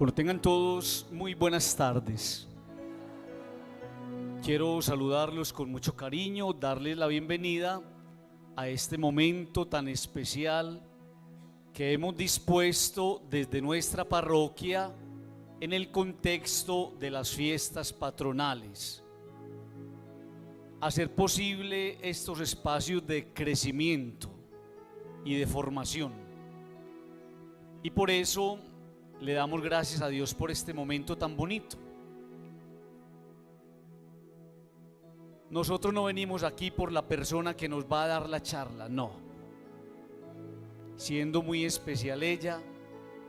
Bueno, tengan todos muy buenas tardes. Quiero saludarlos con mucho cariño, darles la bienvenida a este momento tan especial que hemos dispuesto desde nuestra parroquia en el contexto de las fiestas patronales. Hacer posible estos espacios de crecimiento y de formación. Y por eso le damos gracias a Dios por este momento tan bonito. Nosotros no venimos aquí por la persona que nos va a dar la charla, no. Siendo muy especial ella,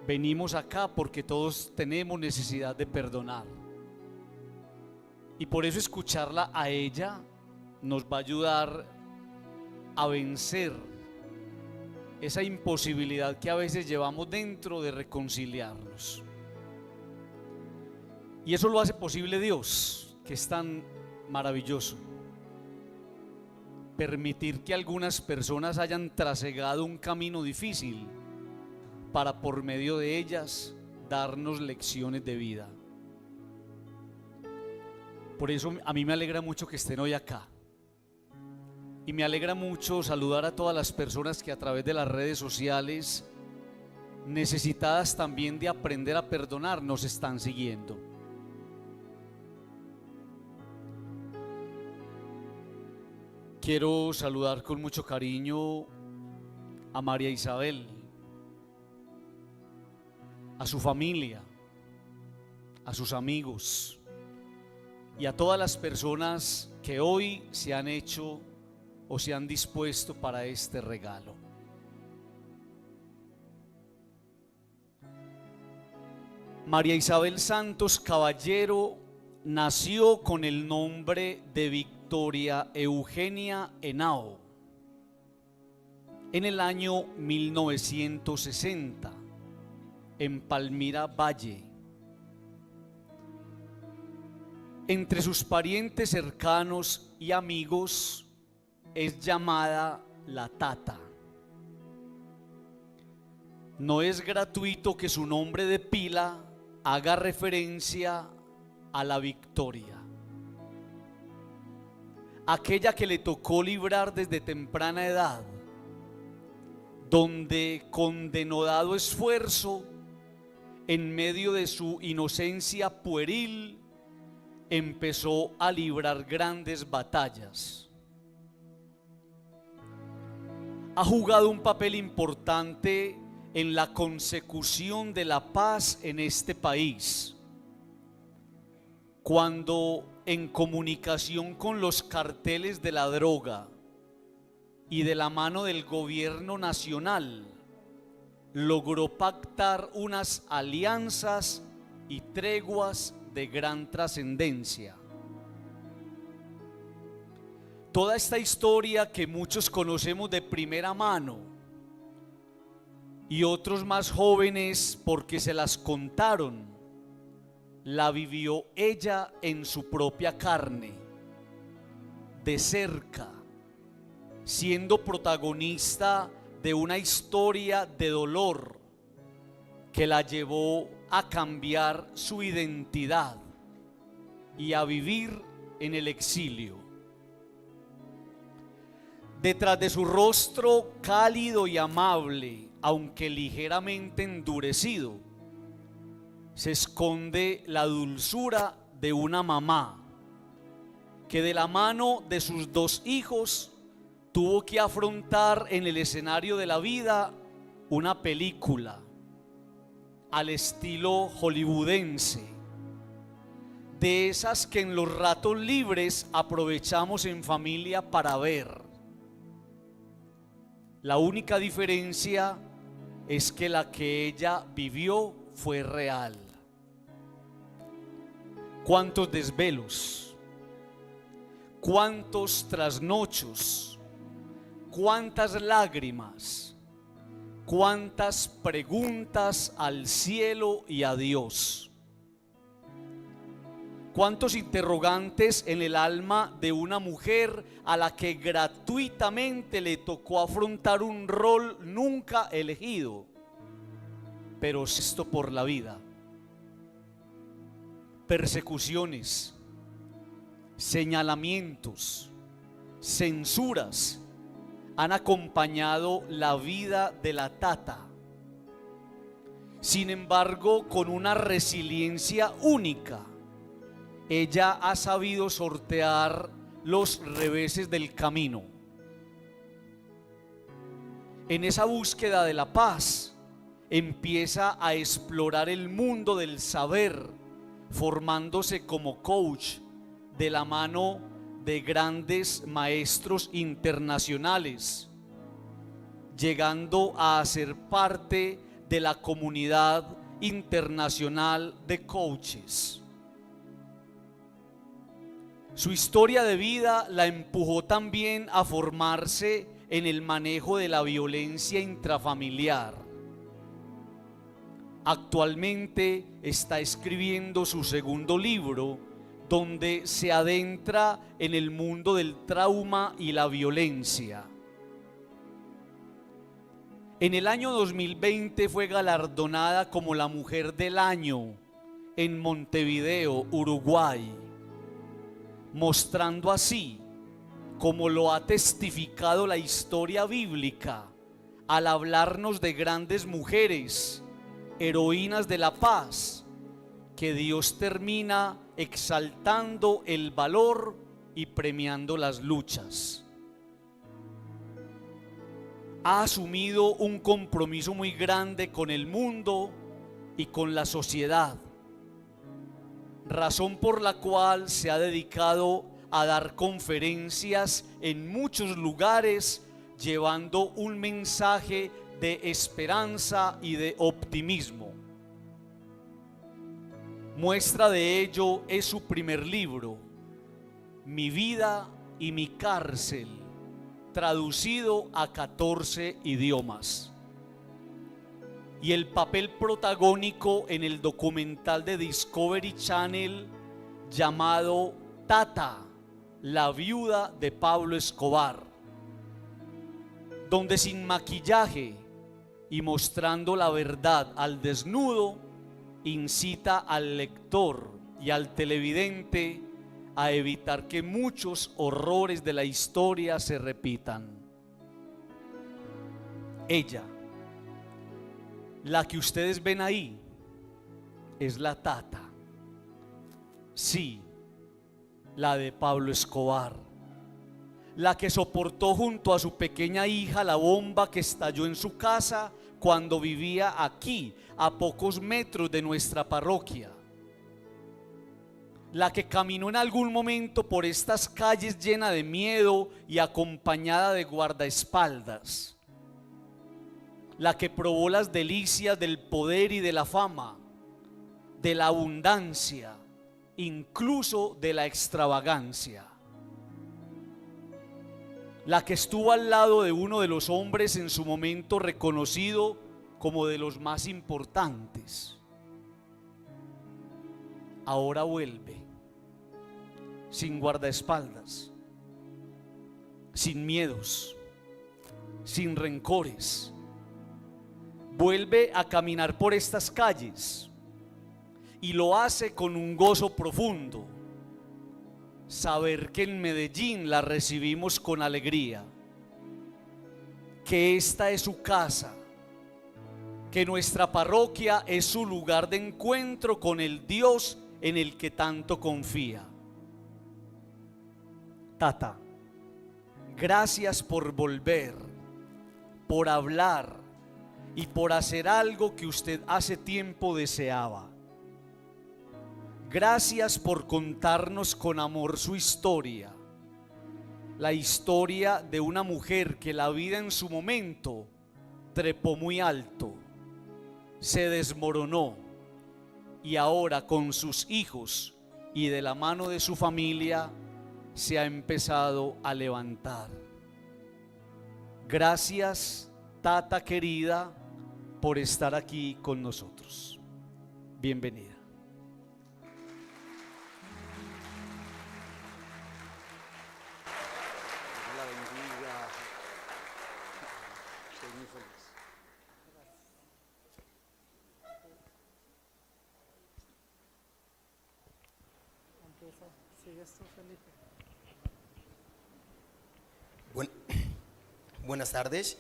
venimos acá porque todos tenemos necesidad de perdonar. Y por eso escucharla a ella nos va a ayudar a vencer esa imposibilidad que a veces llevamos dentro de reconciliarnos. Y eso lo hace posible Dios, que es tan maravilloso. Permitir que algunas personas hayan trasegado un camino difícil para por medio de ellas darnos lecciones de vida. Por eso a mí me alegra mucho que estén hoy acá. Y me alegra mucho saludar a todas las personas que a través de las redes sociales, necesitadas también de aprender a perdonar, nos están siguiendo. Quiero saludar con mucho cariño a María Isabel, a su familia, a sus amigos y a todas las personas que hoy se han hecho o se han dispuesto para este regalo. María Isabel Santos Caballero nació con el nombre de Victoria Eugenia Henao en el año 1960 en Palmira Valle. Entre sus parientes cercanos y amigos es llamada la Tata. No es gratuito que su nombre de pila haga referencia a la Victoria, aquella que le tocó librar desde temprana edad, donde con denodado esfuerzo, en medio de su inocencia pueril, empezó a librar grandes batallas. Ha jugado un papel importante en la consecución de la paz en este país, cuando en comunicación con los carteles de la droga y de la mano del gobierno nacional, logró pactar unas alianzas y treguas de gran trascendencia. Toda esta historia que muchos conocemos de primera mano y otros más jóvenes porque se las contaron, la vivió ella en su propia carne, de cerca, siendo protagonista de una historia de dolor que la llevó a cambiar su identidad y a vivir en el exilio. Detrás de su rostro cálido y amable, aunque ligeramente endurecido, se esconde la dulzura de una mamá que de la mano de sus dos hijos tuvo que afrontar en el escenario de la vida una película al estilo hollywoodense, de esas que en los ratos libres aprovechamos en familia para ver. La única diferencia es que la que ella vivió fue real. ¿Cuántos desvelos? ¿Cuántos trasnochos? ¿Cuántas lágrimas? ¿Cuántas preguntas al cielo y a Dios? ¿Cuántos interrogantes en el alma de una mujer a la que gratuitamente le tocó afrontar un rol nunca elegido, pero esto por la vida? persecuciones, señalamientos, censuras han acompañado la vida de la Tata. Sin embargo, con una resiliencia única, ella ha sabido sortear los reveses del camino. En esa búsqueda de la paz, empieza a explorar el mundo del saber, formándose como coach de la mano de grandes maestros internacionales, llegando a ser parte de la comunidad internacional de coaches. Su historia de vida la empujó también a formarse en el manejo de la violencia intrafamiliar. Actualmente está escribiendo su segundo libro, donde se adentra en el mundo del trauma y la violencia. En el año 2020 fue galardonada como la Mujer del Año en Montevideo, Uruguay, mostrando así, como lo ha testificado la historia bíblica, al hablarnos de grandes mujeres, heroínas de la paz, que Dios termina exaltando el valor y premiando las luchas. Ha asumido un compromiso muy grande con el mundo y con la sociedad, razón por la cual se ha dedicado a dar conferencias en muchos lugares, llevando un mensaje de esperanza y de optimismo. Muestra de ello es su primer libro, Mi vida y mi cárcel, traducido a 14 idiomas. Y el papel protagónico en el documental de Discovery Channel llamado Tata, la viuda de Pablo Escobar, donde sin maquillaje y mostrando la verdad al desnudo, incita al lector y al televidente a evitar que muchos horrores de la historia se repitan. Ella, la que ustedes ven ahí, es la Tata. Sí, la de Pablo Escobar, la que soportó junto a su pequeña hija la bomba que estalló en su casa cuando vivía aquí, a pocos metros de nuestra parroquia. La que caminó en algún momento por estas calles llena de miedo y acompañada de guardaespaldas. La que probó las delicias del poder y de la fama, de la abundancia, incluso de la extravagancia. La que estuvo al lado de uno de los hombres en su momento reconocido como de los más importantes. Ahora vuelve, sin guardaespaldas, sin miedos, sin rencores. Vuelve a caminar por estas calles y lo hace con un gozo profundo. Saber que en Medellín la recibimos con alegría, que esta es su casa, que nuestra parroquia es su lugar de encuentro con el Dios en el que tanto confía. Tata, gracias por volver, por hablar y por hacer algo que usted hace tiempo deseaba. Gracias por contarnos con amor su historia, la historia de una mujer que la vida en su momento trepó muy alto, se desmoronó y ahora con sus hijos y de la mano de su familia se ha empezado a levantar. Gracias, Tata querida, por estar aquí con nosotros. Bienvenida. Buenas tardes,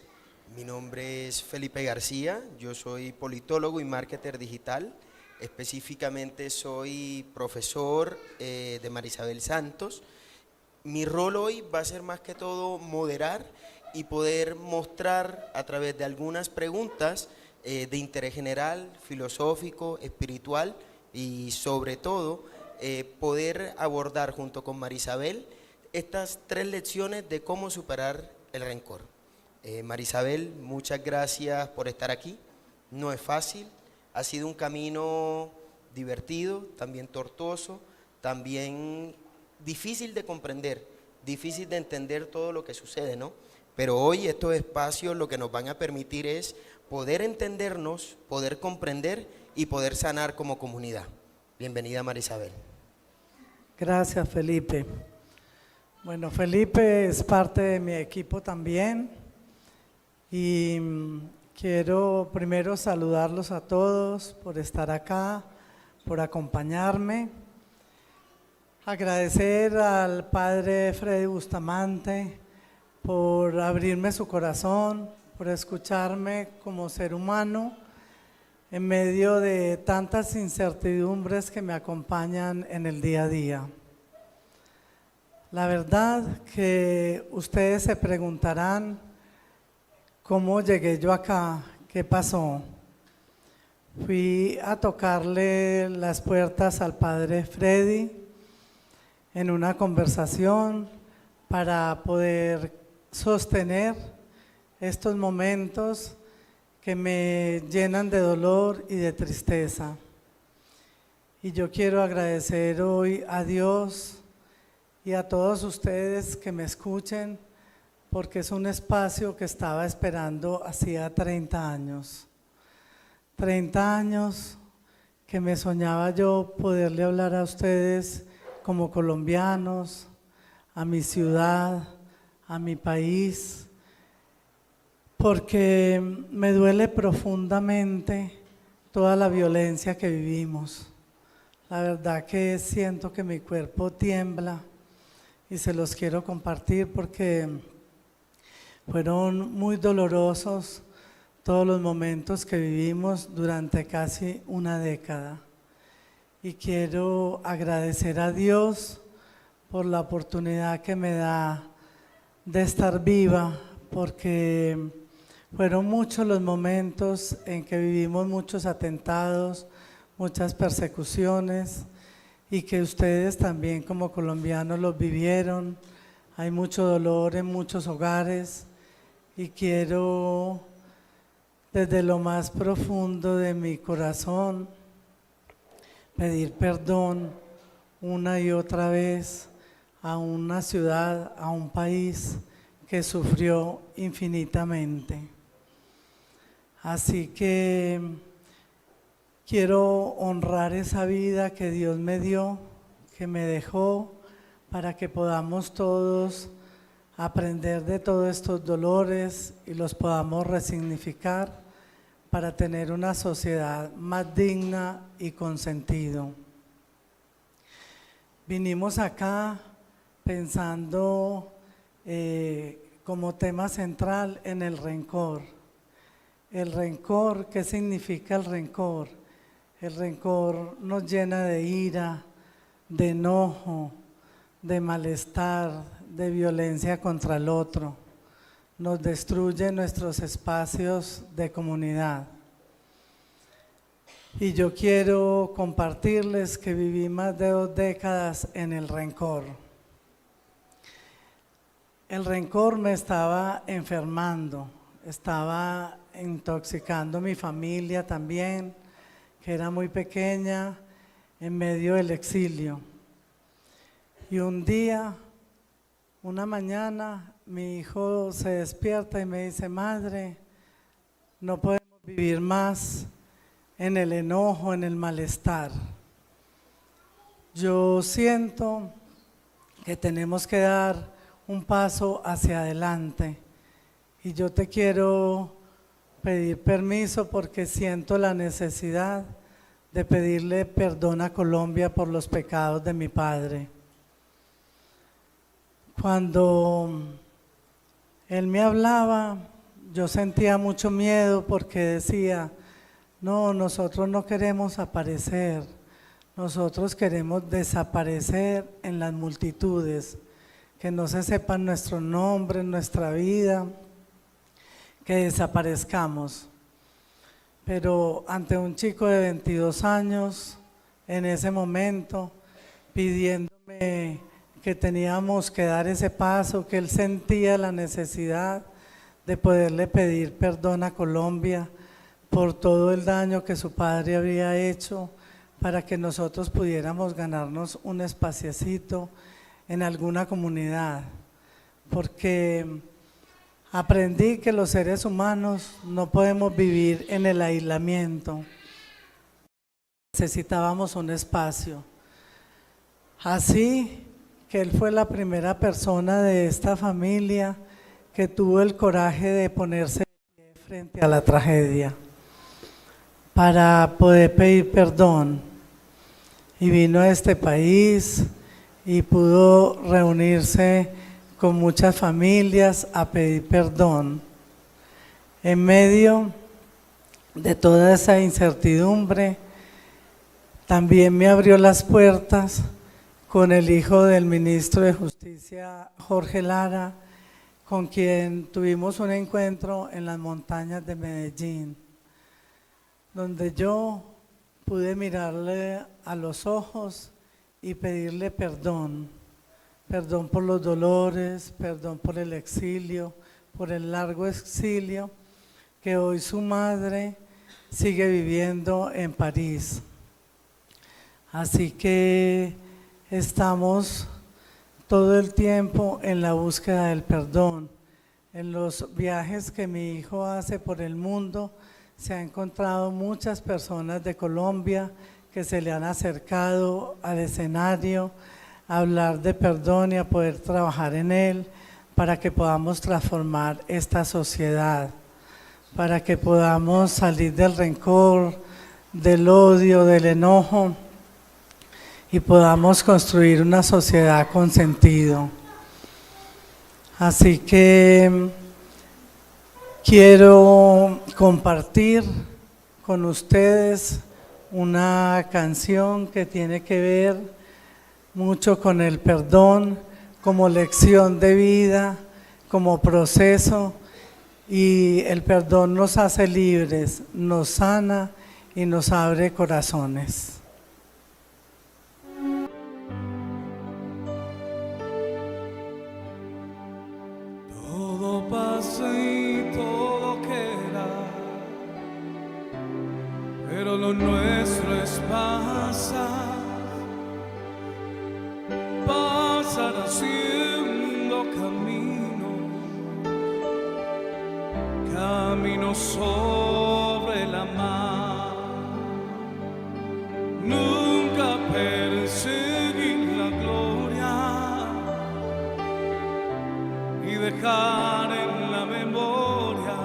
mi nombre es Felipe García, yo soy politólogo y marketer digital, específicamente soy profesor de Marisabel Santos. Mi rol hoy va a ser más que todo moderar y poder mostrar a través de algunas preguntas de interés general, filosófico, espiritual y sobre todo poder abordar junto con Marisabel estas 3 lecciones de cómo superar el rencor. Marisabel, muchas gracias por estar aquí. No es fácil, ha sido un camino divertido, también tortuoso, también difícil de comprender, difícil de entender todo lo que sucede, ¿no? Pero hoy estos espacios lo que nos van a permitir es poder entendernos, poder comprender y poder sanar como comunidad. Bienvenida, Marisabel. Gracias, Felipe. Bueno, Felipe es parte de mi equipo también y quiero primero saludarlos a todos por estar acá, por acompañarme. Agradecer al padre Freddy Bustamante por abrirme su corazón, por escucharme como ser humano en medio de tantas incertidumbres que me acompañan en el día a día. La verdad que ustedes se preguntarán cómo llegué yo acá, qué pasó. Fui a tocarle las puertas al padre Freddy en una conversación para poder sostener estos momentos que me llenan de dolor y de tristeza. Y yo quiero agradecer hoy a Dios y a todos ustedes que me escuchen, porque es un espacio que estaba esperando hacía 30 años. 30 años que me soñaba yo poderle hablar a ustedes como colombianos, a mi ciudad, a mi país, porque me duele profundamente toda la violencia que vivimos. La verdad que siento que mi cuerpo tiembla y se los quiero compartir porque fueron muy dolorosos todos los momentos que vivimos durante casi una década. Y quiero agradecer a Dios por la oportunidad que me da de estar viva, porque fueron muchos los momentos en que vivimos muchos atentados, muchas persecuciones, y que ustedes también como colombianos los vivieron. Hay mucho dolor en muchos hogares y quiero desde lo más profundo de mi corazón pedir perdón una y otra vez a una ciudad, a un país que sufrió infinitamente. Así que quiero honrar esa vida que Dios me dio, que me dejó, para que podamos todos aprender de todos estos dolores y los podamos resignificar para tener una sociedad más digna y con sentido. Vinimos acá pensando como tema central en el rencor. El rencor, ¿qué significa el rencor? El rencor nos llena de ira, de enojo, de malestar, de violencia contra el otro. Nos destruye nuestros espacios de comunidad. Y yo quiero compartirles que viví más de 2 décadas en el rencor. El rencor me estaba enfermando, estaba intoxicando mi familia también, que era muy pequeña, en medio del exilio. Y un día, una mañana, mi hijo se despierta y me dice: madre, no podemos vivir más en el enojo, en el malestar. Yo siento que tenemos que dar un paso hacia adelante y yo te quiero pedir permiso porque siento la necesidad de pedirle perdón a Colombia por los pecados de mi padre. Cuando él me hablaba, yo sentía mucho miedo porque decía, no, nosotros no queremos aparecer, nosotros queremos desaparecer en las multitudes, que no se sepan nuestro nombre, nuestra vida, que desaparezcamos. Pero ante un chico de 22 años, en ese momento, pidiéndome que teníamos que dar ese paso, que él sentía la necesidad de poderle pedir perdón a Colombia por todo el daño que su padre había hecho para que nosotros pudiéramos ganarnos un espaciecito en alguna comunidad, porque aprendí que los seres humanos no podemos vivir en el aislamiento, necesitábamos un espacio. Así que él fue la primera persona de esta familia que tuvo el coraje de ponerse de pie frente a la tragedia para poder pedir perdón. Y vino a este país y pudo reunirse con muchas familias a pedir perdón. En medio de toda esa incertidumbre, también me abrió las puertas con el hijo del ministro de Justicia, Jorge Lara, con quien tuvimos un encuentro en las montañas de Medellín, donde yo pude mirarle a los ojos y pedirle perdón, perdón por los dolores, perdón por el exilio, por el largo exilio que hoy su madre sigue viviendo en París. Así que estamos todo el tiempo en la búsqueda del perdón. En los viajes que mi hijo hace por el mundo, se ha encontrado muchas personas de Colombia que se le han acercado al escenario a hablar de perdón y a poder trabajar en él para que podamos transformar esta sociedad, para que podamos salir del rencor, del odio, del enojo y podamos construir una sociedad con sentido. Así que quiero compartir con ustedes una canción que tiene que ver mucho con el perdón como lección de vida, como proceso, y el perdón nos hace libres, nos sana y nos abre corazones. Todo pasa y todo queda, pero lo nuestro es pasar, pasar haciendo camino sobre la mar. Nunca perseguir la gloria y dejar en la memoria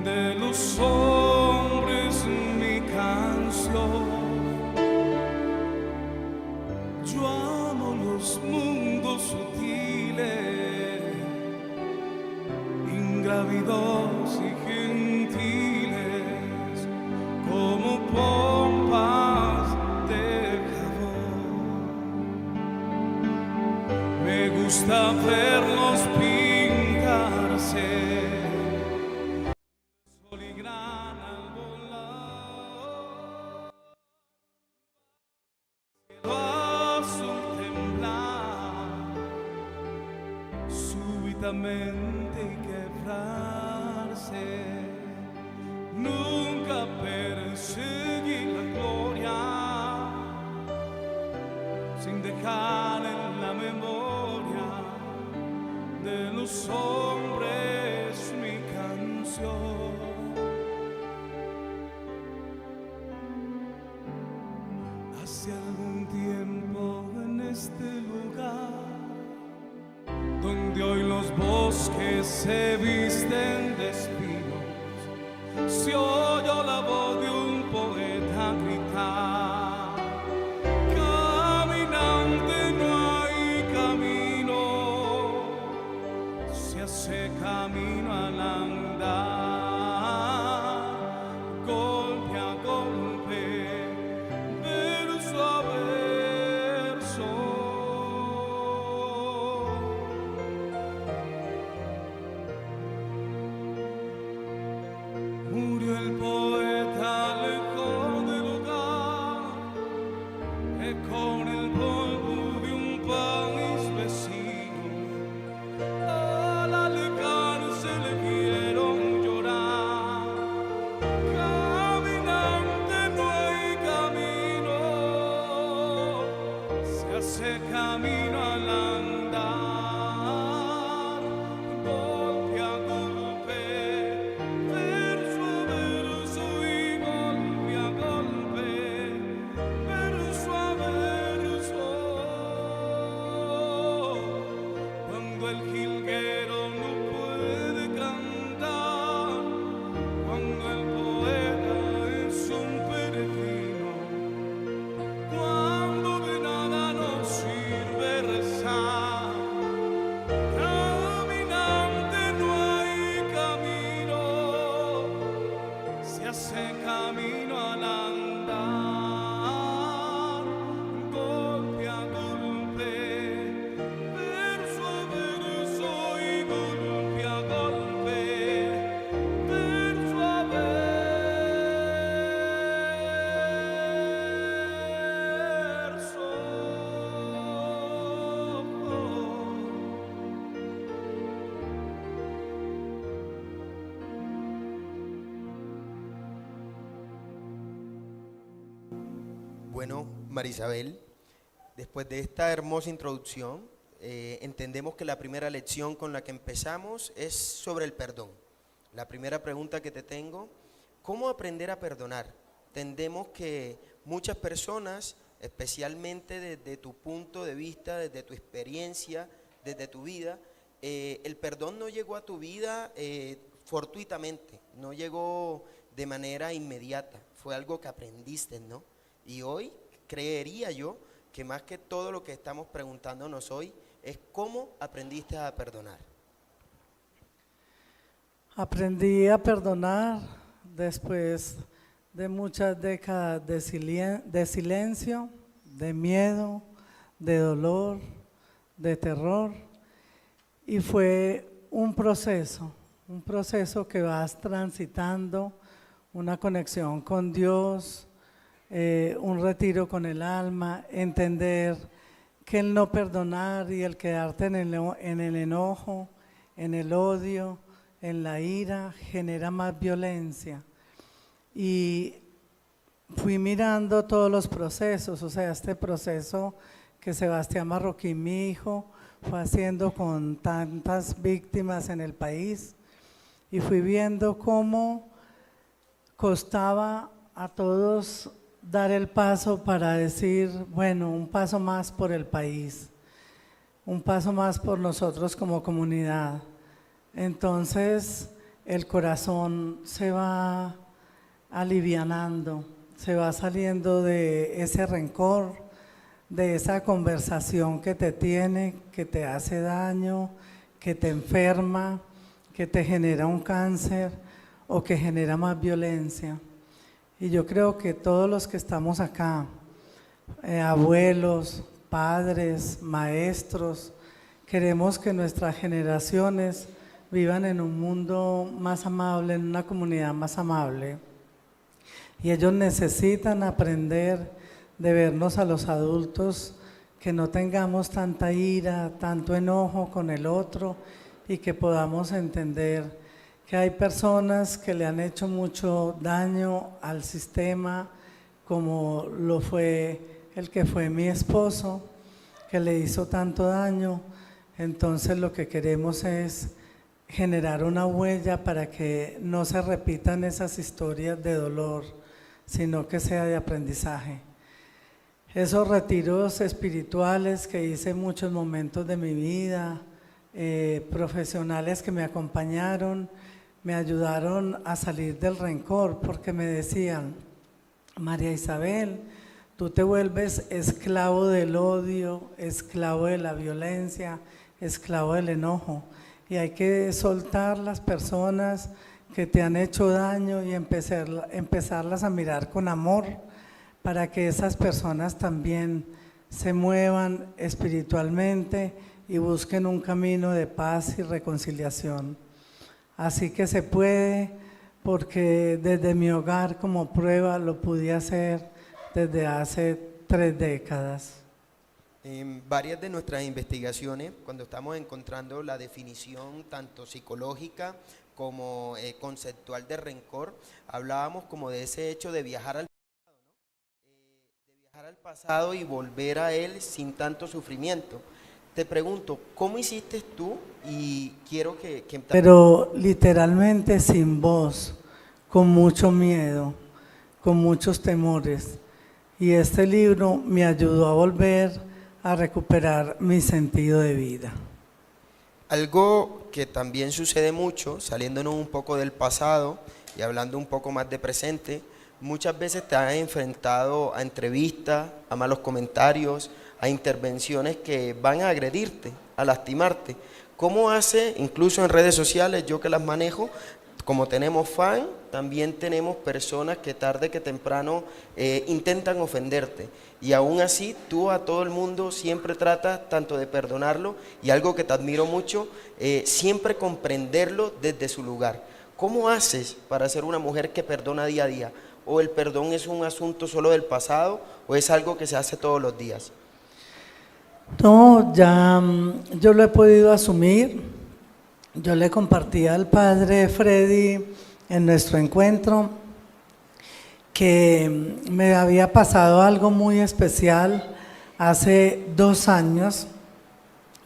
de los hombres mi canción. Yo amo los mundos sutiles, ingrávidos y gentiles, como pompas de jabón. Me gusta verlos pintarse sol y grana al volar, cielo azul temblar súbitamente y quebrarse. Nunca perseguí la gloria sin dejar en la memoria de los hombres mi canción. Hace algún tiempo en este lugar, donde hoy los bosques se visten de espinos, se oyó la voz de un poeta Bueno, Marisabel, después de esta hermosa introducción, entendemos que la primera lección con la que empezamos es sobre el perdón. La primera pregunta que te tengo, ¿cómo aprender a perdonar? Entendemos que muchas personas, especialmente desde tu punto de vista, desde tu experiencia, desde tu vida, el perdón no llegó a tu vida fortuitamente, no llegó de manera inmediata, fue algo que aprendiste, ¿no? Y hoy creería yo que más que todo lo que estamos preguntándonos hoy es cómo aprendiste a perdonar. Aprendí a perdonar después de muchas décadas de silencio, de miedo, de dolor, de terror, y fue un proceso que vas transitando, una conexión con Dios, un retiro con el alma, entender que el no perdonar y el quedarte en el enojo, en el odio, en la ira, genera más violencia. Y fui mirando todos los procesos, o sea, este proceso que Sebastián Marroquín, mi hijo, fue haciendo con tantas víctimas en el país, y fui viendo cómo costaba a todos dar el paso para decir, bueno, un paso más por el país, un paso más por nosotros como comunidad. Entonces el corazón se va alivianando, se va saliendo de ese rencor, de esa conversación que te tiene, que te hace daño, que te enferma, que te genera un cáncer o que genera más violencia. Y yo creo que todos los que estamos acá, abuelos, padres, maestros, queremos que nuestras generaciones vivan en un mundo más amable, en una comunidad más amable. Y ellos necesitan aprender de vernos a los adultos, que no tengamos tanta ira, tanto enojo con el otro, y que podamos entender que hay personas que le han hecho mucho daño al sistema, como lo fue el que fue mi esposo, que le hizo tanto daño. Entonces lo que queremos es generar una huella para que no se repitan esas historias de dolor, sino que sea de aprendizaje. Esos retiros espirituales que hice en muchos momentos de mi vida, profesionales que me acompañaron, me ayudaron a salir del rencor, porque me decían, María Isabel, tú te vuelves esclavo del odio, esclavo de la violencia, esclavo del enojo, y hay que soltar las personas que te han hecho daño y empezarlas a mirar con amor, para que esas personas también se muevan espiritualmente y busquen un camino de paz y reconciliación. Así que se puede, porque desde mi hogar como prueba lo pude hacer desde hace 3 décadas. En varias de nuestras investigaciones, cuando estamos encontrando la definición tanto psicológica como conceptual de rencor, hablábamos como de ese hecho de viajar al pasado, ¿no? De viajar al pasado y volver a él sin tanto sufrimiento. Te pregunto, ¿cómo hiciste tú? Y quiero que Pero literalmente sin voz, con mucho miedo, con muchos temores. Y este libro me ayudó a volver a recuperar mi sentido de vida. Algo que también sucede mucho, saliéndonos un poco del pasado y hablando un poco más de presente, muchas veces te has enfrentado a entrevistas, a malos comentarios, a intervenciones que van a agredirte, a lastimarte. ¿Cómo hace, incluso en redes sociales, yo que las manejo, como tenemos fan, también tenemos personas que tarde que temprano intentan ofenderte? Y aún así, tú a todo el mundo siempre tratas tanto de perdonarlo, y algo que te admiro mucho, siempre comprenderlo desde su lugar. ¿Cómo haces para ser una mujer que perdona día a día? ¿O el perdón es un asunto solo del pasado, o es algo que se hace todos los días? No, ya yo lo he podido asumir. Yo le compartí al padre Freddy en nuestro encuentro que me había pasado algo muy especial hace 2 años,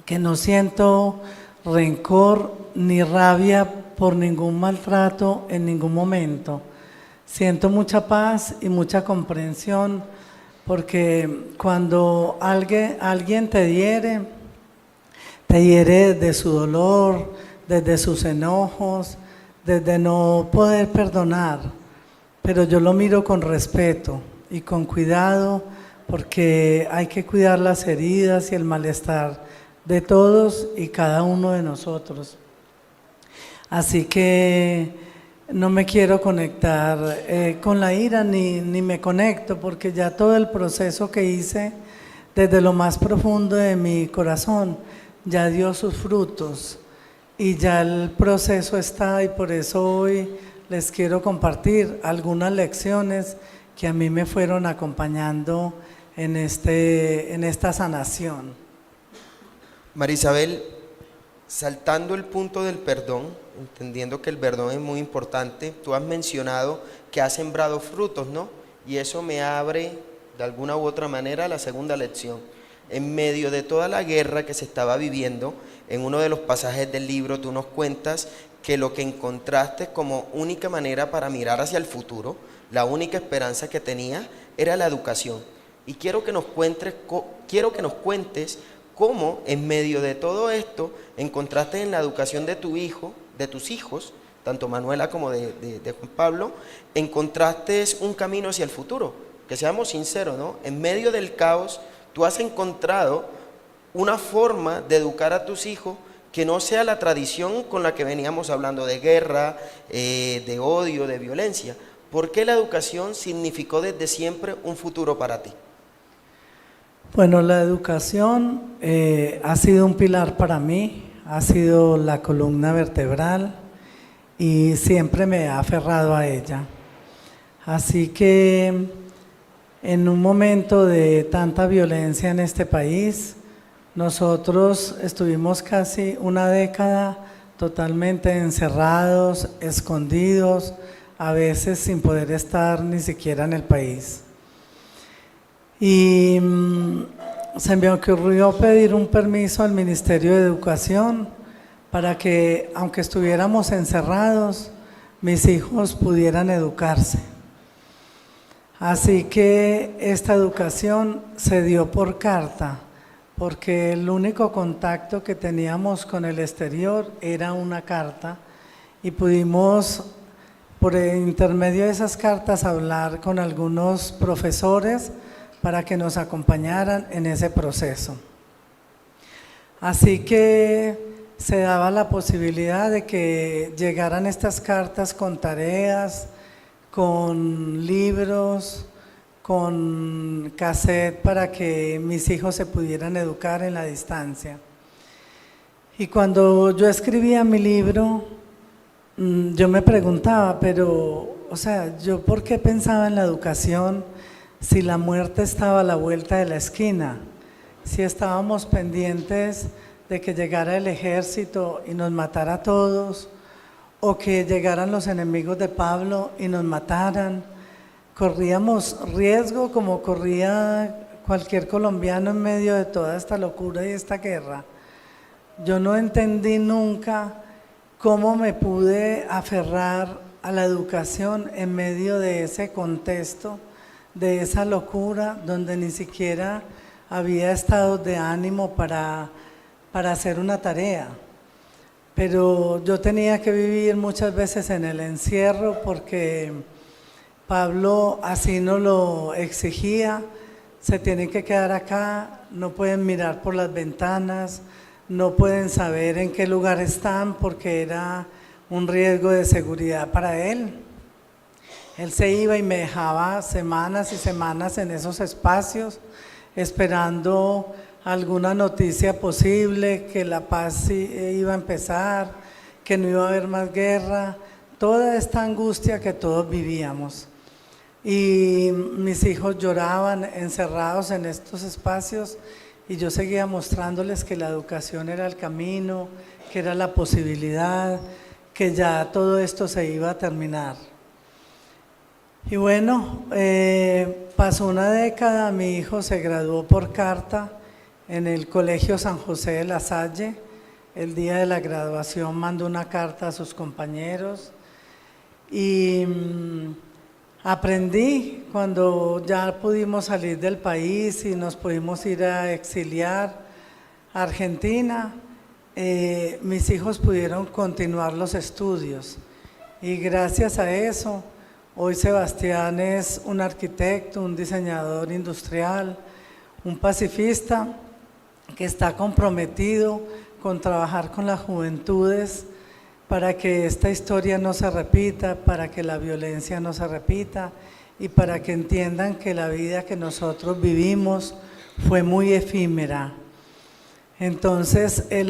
que no siento rencor ni rabia por ningún maltrato en ningún momento. Siento mucha paz y mucha comprensión, porque cuando alguien te hiere desde su dolor, desde sus enojos, desde no poder perdonar, pero yo lo miro con respeto y con cuidado, porque hay que cuidar las heridas y el malestar de todos y cada uno de nosotros. Así que no me quiero conectar con la ira ni me conecto, porque ya todo el proceso que hice desde lo más profundo de mi corazón ya dio sus frutos y ya el proceso está, y por eso hoy les quiero compartir algunas lecciones que a mí me fueron acompañando en esta sanación. Marisabel, saltando el punto del perdón, entendiendo que el perdón es muy importante, tú has mencionado que has sembrado frutos, ¿no? Y eso me abre de alguna u otra manera la segunda lección. En medio de toda la guerra que se estaba viviendo, en uno de los pasajes del libro tú nos cuentas que lo que encontraste como única manera para mirar hacia el futuro, la única esperanza que tenías, era la educación. Y quiero que nos cuentes cómo en medio de todo esto encontraste en la educación de tu hijo, de tus hijos, tanto Manuela como de Juan Pablo, encontraste un camino hacia el futuro. Que seamos sinceros, ¿no? En medio del caos, tú has encontrado una forma de educar a tus hijos que no sea la tradición con la que veníamos hablando de guerra, de odio, de violencia. ¿Por qué la educación significó desde siempre un futuro para ti? Bueno, la educación ha sido un pilar para mí, ha sido la columna vertebral y siempre me ha aferrado a ella. Así que en un momento de tanta violencia en este país, nosotros estuvimos casi una década totalmente encerrados, escondidos, a veces sin poder estar ni siquiera en el país. Y se me ocurrió pedir un permiso al Ministerio de Educación para que, aunque estuviéramos encerrados, mis hijos pudieran educarse. Así que esta educación se dio por carta, porque el único contacto que teníamos con el exterior era una carta, y pudimos por intermedio de esas cartas hablar con algunos profesores para que nos acompañaran en ese proceso. Así que se daba la posibilidad de que llegaran estas cartas con tareas, con libros, con cassette para que mis hijos se pudieran educar en la distancia. Y cuando yo escribía mi libro, yo me preguntaba, pero, o sea, ¿yo por qué pensaba en la educación si la muerte estaba a la vuelta de la esquina? Si estábamos pendientes de que llegara el ejército y nos matara a todos, o que llegaran los enemigos de Pablo y nos mataran. Corríamos riesgo como corría cualquier colombiano en medio de toda esta locura y esta guerra. Yo no entendí nunca cómo me pude aferrar a la educación en medio de ese contexto, de esa locura, donde ni siquiera había estados de ánimo para hacer una tarea. Pero yo tenía que vivir muchas veces en el encierro, porque Pablo así nos lo exigía: se tienen que quedar acá, no pueden mirar por las ventanas, no pueden saber en qué lugar están, porque era un riesgo de seguridad para él. Él se iba y me dejaba semanas y semanas en esos espacios, esperando alguna noticia posible, que la paz iba a empezar, que no iba a haber más guerra, toda esta angustia que todos vivíamos. Y mis hijos lloraban encerrados en estos espacios, y yo seguía mostrándoles que la educación era el camino, que era la posibilidad, que ya todo esto se iba a terminar. Y bueno, pasó una década, mi hijo se graduó por carta en el Colegio San José de la Salle. El día de la graduación mandó una carta a sus compañeros y aprendí cuando ya pudimos salir del país y nos pudimos ir a exiliar a Argentina. Mis hijos pudieron continuar los estudios y gracias a eso hoy Sebastián es un arquitecto, un diseñador industrial, un pacifista que está comprometido con trabajar con las juventudes para que esta historia no se repita, para que la violencia no se repita y para que entiendan que la vida que nosotros vivimos fue muy efímera. Entonces es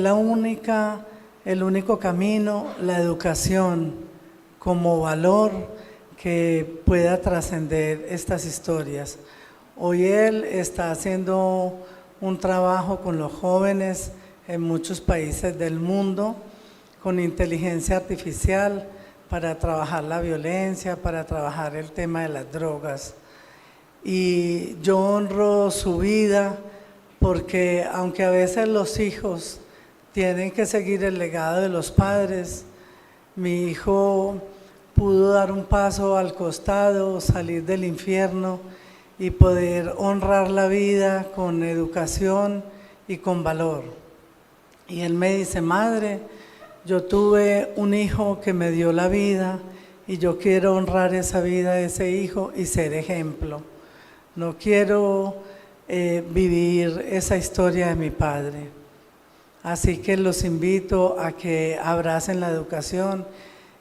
el único camino, la educación como valor que pueda trascender estas historias. Hoy él está haciendo un trabajo con los jóvenes en muchos países del mundo, con inteligencia artificial para trabajar la violencia, para trabajar el tema de las drogas. Y yo honro su vida porque aunque a veces los hijos tienen que seguir el legado de los padres, mi hijo pudo dar un paso al costado, salir del infierno y poder honrar la vida con educación y con valor. Y él me dice, madre, yo tuve un hijo que me dio la vida y yo quiero honrar esa vida de ese hijo y ser ejemplo. No quiero vivir esa historia de mi padre. Así que los invito a que abracen la educación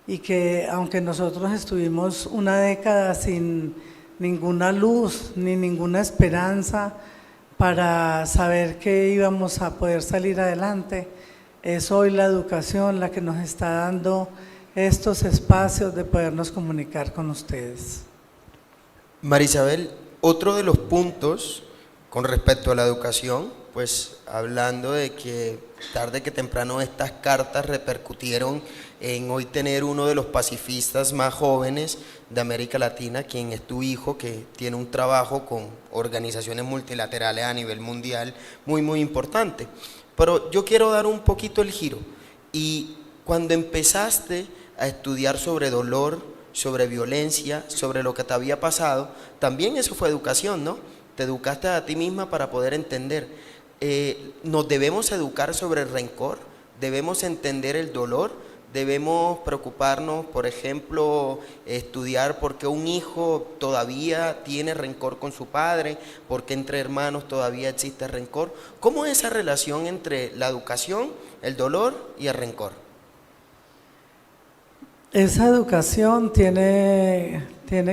y que aunque nosotros estuvimos una década sin ninguna luz ni ninguna esperanza para saber que íbamos a poder salir adelante, es hoy la educación la que nos está dando estos espacios de podernos comunicar con ustedes. Marisabel, otro de los puntos con respecto a la educación, pues hablando de que tarde que temprano estas cartas repercutieron en hoy tener uno de los pacifistas más jóvenes de América Latina, quien es tu hijo, que tiene un trabajo con organizaciones multilaterales a nivel mundial muy importante. Pero yo quiero dar un poquito el giro. Y cuando empezaste a estudiar sobre dolor, sobre violencia, sobre lo que te había pasado, también eso fue educación, ¿no? Te educaste a ti misma para poder entender. Nos debemos educar sobre el rencor, debemos entender el dolor, debemos preocuparnos, por ejemplo, estudiar por qué un hijo todavía tiene rencor con su padre, por qué entre hermanos todavía existe rencor. ¿Cómo es esa relación entre la educación, el dolor y el rencor? Esa educación tiene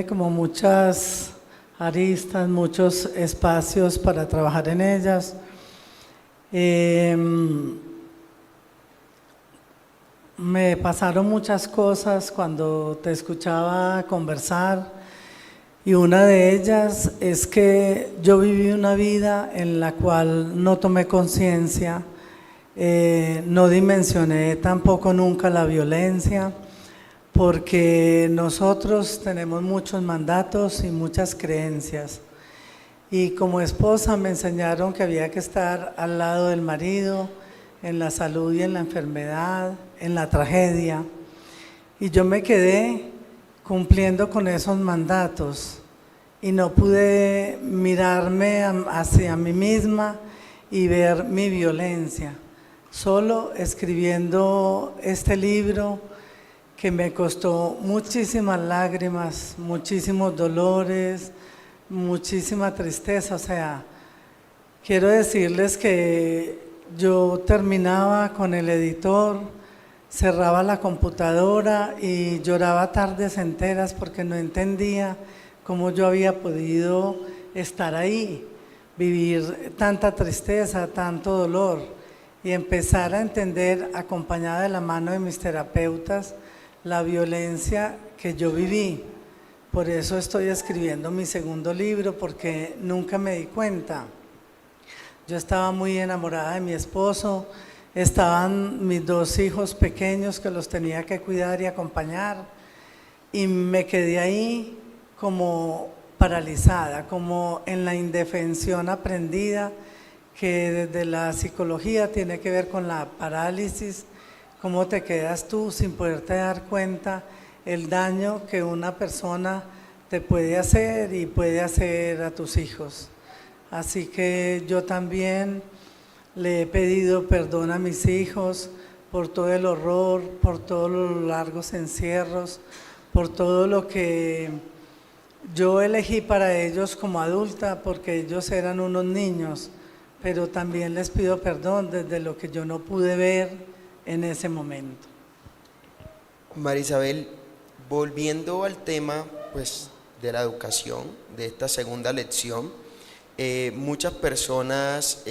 como muchas aristas, muchos espacios para trabajar en ellas. Me pasaron muchas cosas cuando te escuchaba conversar y una de ellas es que yo viví una vida en la cual no tomé conciencia, no dimensioné tampoco nunca la violencia, porque nosotros tenemos muchos mandatos y muchas creencias. Y como esposa me enseñaron que había que estar al lado del marido, en la salud y en la enfermedad, en la tragedia. Y yo me quedé cumpliendo con esos mandatos y no pude mirarme hacia mí misma y ver mi violencia. Solo escribiendo este libro que me costó muchísimas lágrimas, muchísimos dolores, muchísima tristeza. O sea, quiero decirles que yo terminaba con el editor, cerraba la computadora y lloraba tardes enteras porque no entendía cómo yo había podido estar ahí, vivir tanta tristeza, tanto dolor y empezar a entender, acompañada de la mano de mis terapeutas, la violencia que yo viví. Por eso estoy escribiendo mi segundo libro, porque nunca me di cuenta. Yo estaba muy enamorada de mi esposo, estaban mis dos hijos pequeños que los tenía que cuidar y acompañar, y me quedé ahí como paralizada, como en la indefensión aprendida, que desde la psicología tiene que ver con la parálisis, cómo te quedas tú sin poderte dar cuenta el daño que una persona te puede hacer y puede hacer a tus hijos. Así que yo también le he pedido perdón a mis hijos por todo el horror, por todos los largos encierros, por todo lo que yo elegí para ellos como adulta, porque ellos eran unos niños, pero también les pido perdón desde lo que yo no pude ver en ese momento. María Isabel, volviendo al tema pues, de la educación, de esta segunda lección, muchas personas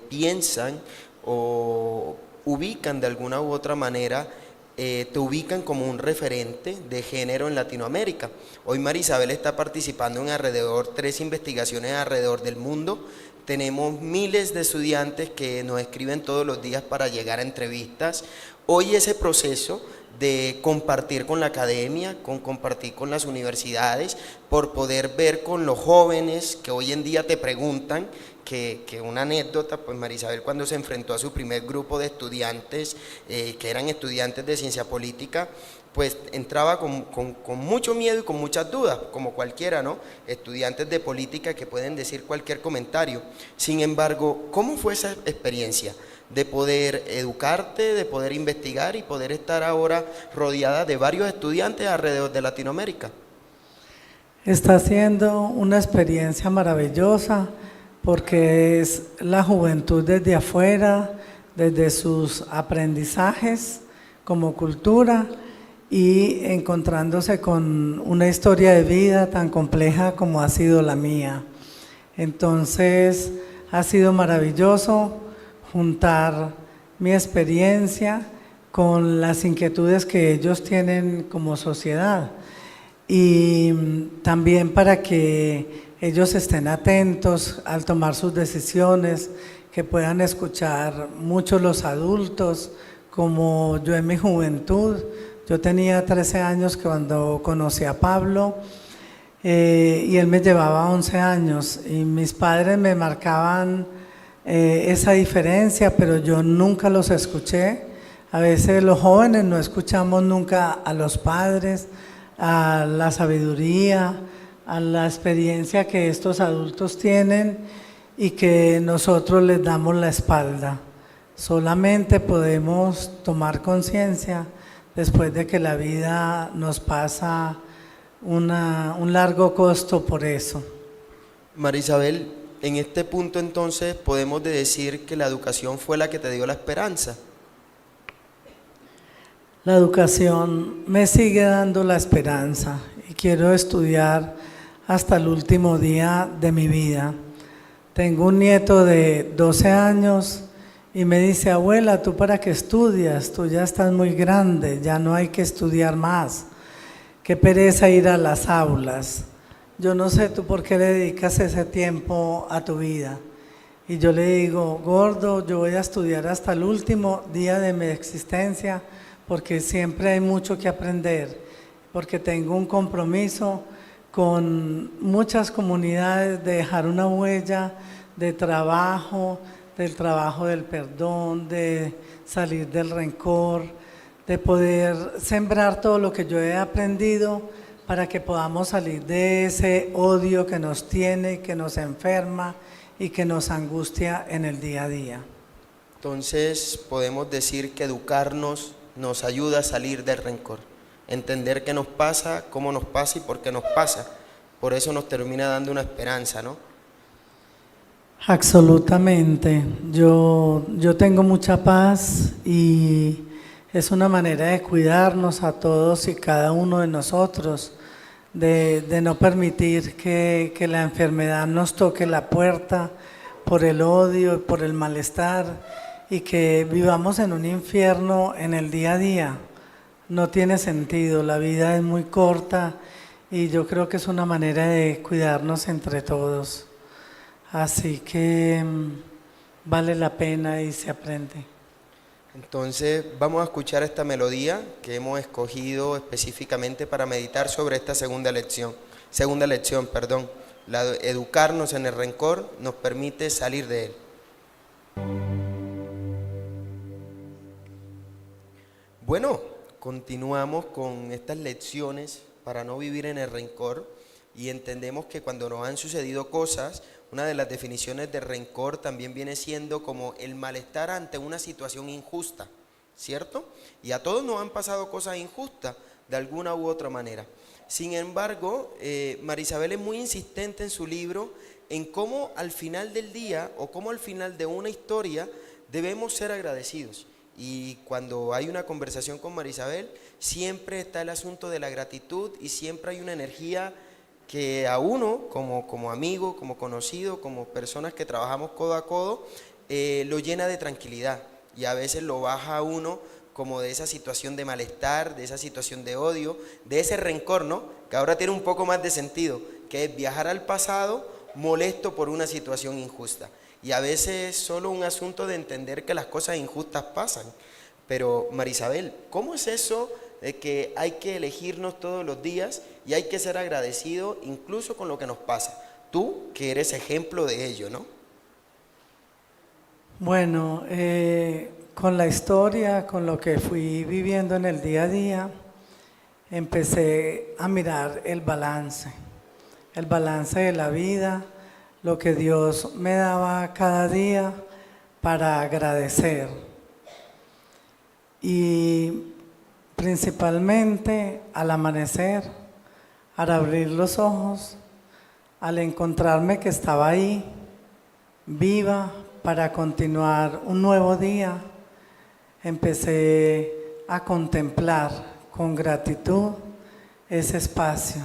piensan o ubican de alguna u otra manera, te ubican como un referente de género en Latinoamérica. Hoy María Isabel está participando en alrededor 3 investigaciones alrededor del mundo. Tenemos miles de estudiantes que nos escriben todos los días para llegar a entrevistas. Hoy ese proceso de compartir con la academia, compartir con las universidades, por poder ver con los jóvenes que hoy en día te preguntan, que una anécdota, pues María Isabel cuando se enfrentó a su primer grupo de estudiantes, que eran estudiantes de ciencia política, pues entraba con mucho miedo y con muchas dudas, como cualquiera, ¿no? Estudiantes de política que pueden decir cualquier comentario. Sin embargo, ¿cómo fue esa experiencia de poder educarte, de poder investigar y poder estar ahora rodeada de varios estudiantes alrededor de Latinoamérica? Está siendo una experiencia maravillosa porque es la juventud desde afuera, desde sus aprendizajes como cultura y encontrándose con una historia de vida tan compleja como ha sido la mía. Entonces ha sido maravilloso juntar mi experiencia con las inquietudes que ellos tienen como sociedad y también para que ellos estén atentos al tomar sus decisiones, que puedan escuchar mucho los adultos, como yo en mi juventud. Yo tenía 13 años cuando conocí a Pablo y él me llevaba 11 años y mis padres me marcaban esa diferencia, pero yo nunca los escuché. A veces los jóvenes no escuchamos nunca a los padres, a la sabiduría, a la experiencia que estos adultos tienen y que nosotros les damos la espalda. Solamente podemos tomar conciencia después de que la vida nos pasa un largo costo por eso. María Isabel, en este punto entonces podemos decir que la educación fue la que te dio la esperanza. La educación me sigue dando la esperanza y quiero estudiar hasta el último día de mi vida. Tengo un nieto de 12 años y me dice, abuela, ¿tú para qué estudias? Tú ya estás muy grande, ya no hay que estudiar más. Qué pereza ir a las aulas. Yo no sé tú por qué le dedicas ese tiempo a tu vida. Y yo le digo, gordo, yo voy a estudiar hasta el último día de mi existencia porque siempre hay mucho que aprender, porque tengo un compromiso con muchas comunidades de dejar una huella de trabajo, del trabajo del perdón, de salir del rencor, de poder sembrar todo lo que yo he aprendido para que podamos salir de ese odio que nos tiene, que nos enferma y que nos angustia en el día a día. Entonces podemos decir que educarnos nos ayuda a salir del rencor, entender qué nos pasa, cómo nos pasa y por qué nos pasa. Por eso nos termina dando una esperanza, ¿no? Absolutamente. Yo tengo mucha paz y es una manera de cuidarnos a todos y cada uno de nosotros, de no permitir que la enfermedad nos toque la puerta por el odio, por el malestar y que vivamos en un infierno en el día a día. No tiene sentido, la vida es muy corta y yo creo que es una manera de cuidarnos entre todos. Así que vale la pena y se aprende. Entonces vamos a escuchar esta melodía que hemos escogido específicamente para meditar sobre esta segunda lección. Segunda lección, perdón. Educarnos en el rencor nos permite salir de él. Bueno, continuamos con estas lecciones para no vivir en el rencor y entendemos que cuando nos han sucedido cosas, una de las definiciones de rencor también viene siendo como el malestar ante una situación injusta, ¿cierto? Y a todos nos han pasado cosas injustas de alguna u otra manera. Sin embargo, Marisabel es muy insistente en su libro en cómo al final del día o cómo al final de una historia debemos ser agradecidos. Y cuando hay una conversación con Marisabel, siempre está el asunto de la gratitud y siempre hay una energía que a uno, como amigo, como conocido, como personas que trabajamos codo a codo, lo llena de tranquilidad y a veces lo baja a uno como de esa situación de malestar, de esa situación de odio, de ese rencor, ¿no? Que ahora tiene un poco más de sentido, que es viajar al pasado molesto por una situación injusta. Y a veces es solo un asunto de entender que las cosas injustas pasan. Pero Marisabel, ¿cómo es eso de que hay que elegirnos todos los días y hay que ser agradecido incluso con lo que nos pasa? Tú, que eres ejemplo de ello, ¿no? Bueno, con la historia, con lo que fui viviendo en el día a día, empecé a mirar el balance de la vida, lo que Dios me daba cada día para agradecer. Y principalmente al amanecer, al abrir los ojos, al encontrarme que estaba ahí, viva, para continuar un nuevo día, empecé a contemplar con gratitud ese espacio,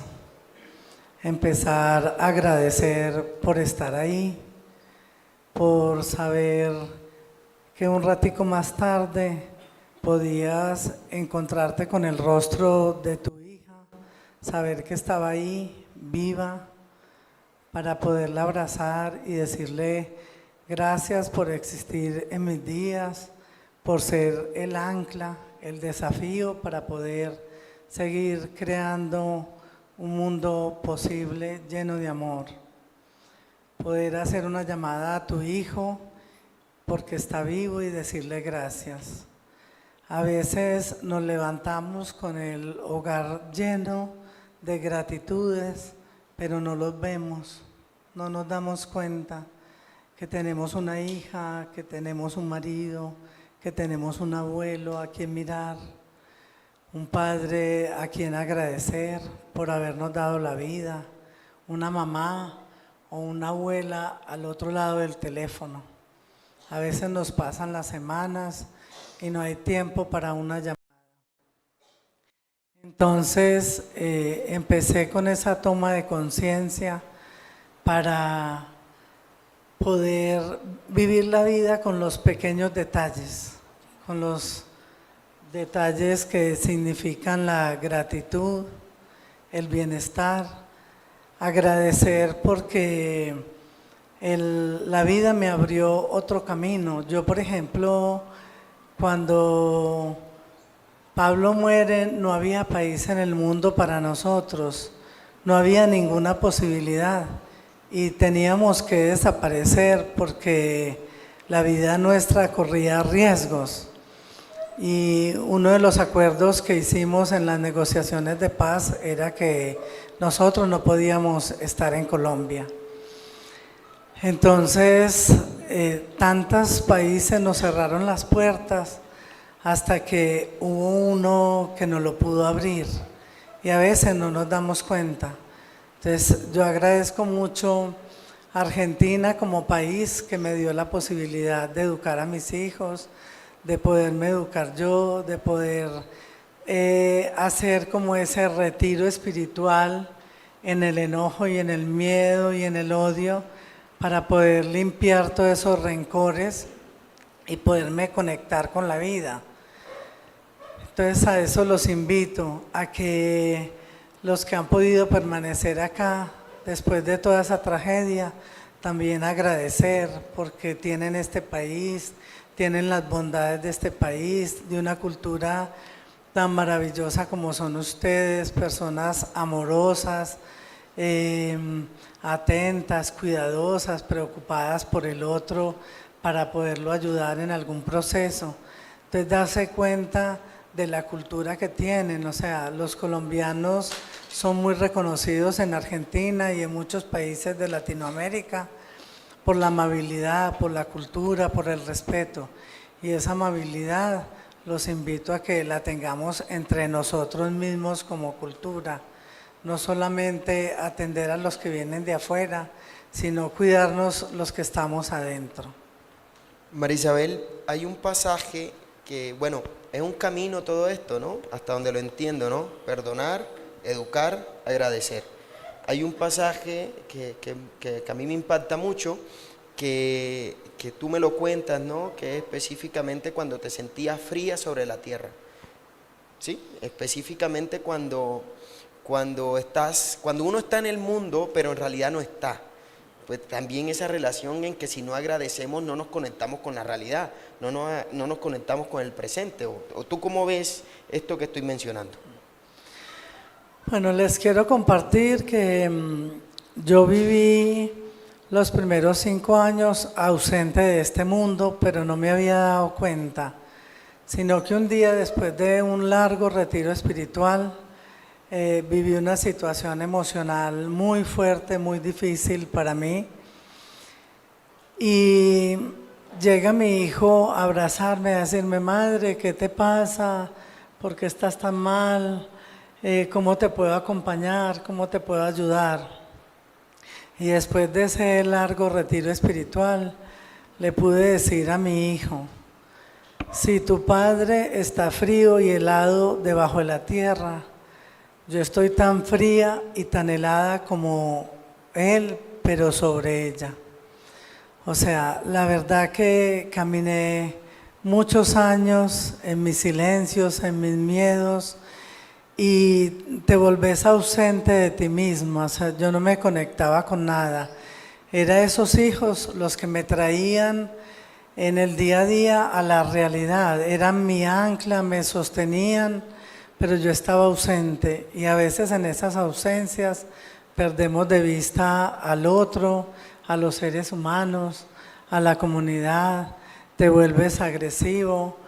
empezar a agradecer por estar ahí, por saber que un ratico más tarde podías encontrarte con el rostro de tu hija, saber que estaba ahí, viva, para poderla abrazar y decirle gracias por existir en mis días, por ser el ancla, el desafío para poder seguir creando un mundo posible lleno de amor. Poder hacer una llamada a tu hijo porque está vivo y decirle gracias. A veces nos levantamos con el hogar lleno de gratitudes, pero no los vemos, no nos damos cuenta que tenemos una hija, que tenemos un marido, que tenemos un abuelo a quien mirar, un padre a quien agradecer por habernos dado la vida, una mamá o una abuela al otro lado del teléfono. A veces nos pasan las semanas y no hay tiempo para una llamada. Entonces empecé con esa toma de conciencia para poder vivir la vida con los pequeños detalles, con los detalles que significan la gratitud, el bienestar, agradecer porque la vida me abrió otro camino. Yo, por ejemplo, cuando Pablo muere, no había país en el mundo para nosotros, no había ninguna posibilidad y teníamos que desaparecer porque la vida nuestra corría riesgos. Y uno de los acuerdos que hicimos en las negociaciones de paz era que nosotros no podíamos estar en Colombia. Entonces, tantos países nos cerraron las puertas hasta que hubo uno que nos lo pudo abrir y a veces no nos damos cuenta. Entonces, yo agradezco mucho a Argentina como país que me dio la posibilidad de educar a mis hijos, de poderme educar yo, de poder hacer como ese retiro espiritual en el enojo y en el miedo y en el odio para poder limpiar todos esos rencores y poderme conectar con la vida. Entonces a eso los invito, a que los que han podido permanecer acá después de toda esa tragedia, también agradecer porque tienen este país, tienen las bondades de este país, de una cultura tan maravillosa como son ustedes, personas amorosas, atentas, cuidadosas, preocupadas por el otro para poderlo ayudar en algún proceso. Entonces, darse cuenta de la cultura que tienen, o sea, los colombianos son muy reconocidos en Argentina y en muchos países de Latinoamérica por la amabilidad, por la cultura, por el respeto. Y esa amabilidad los invito a que la tengamos entre nosotros mismos como cultura. No solamente atender a los que vienen de afuera, sino cuidarnos los que estamos adentro. María Isabel, hay un pasaje que, bueno, es un camino todo esto, ¿no? Hasta donde lo entiendo, ¿no? Perdonar, educar, agradecer. Hay un pasaje que a mí me impacta mucho, que tú me lo cuentas, ¿no? Que es específicamente cuando te sentías fría sobre la tierra. ¿Sí? Específicamente cuando uno está en el mundo, pero en realidad no está. Pues también esa relación en que si no agradecemos no nos conectamos con la realidad, no nos conectamos con el presente. ¿O tú cómo ves esto que estoy mencionando? Bueno, les quiero compartir que yo viví los primeros 5 años ausente de este mundo, pero no me había dado cuenta, sino que un día después de un largo retiro espiritual, viví una situación emocional muy fuerte, muy difícil para mí, y llega mi hijo a abrazarme, a decirme: madre, ¿qué te pasa? ¿Por qué estás tan mal? ¿Cómo te puedo acompañar? ¿Cómo te puedo ayudar? Y después de ese largo retiro espiritual, le pude decir a mi hijo: si tu padre está frío y helado debajo de la tierra, yo estoy tan fría y tan helada como él, pero sobre ella. O sea, la verdad que caminé muchos años en mis silencios, en mis miedos, y te volvés ausente de ti mismo. O sea, yo no me conectaba con nada. Era esos hijos los que me traían en el día a día a la realidad. Eran mi ancla, me sostenían, pero yo estaba ausente. Y a veces en esas ausencias perdemos de vista al otro, a los seres humanos, a la comunidad. Te vuelves agresivo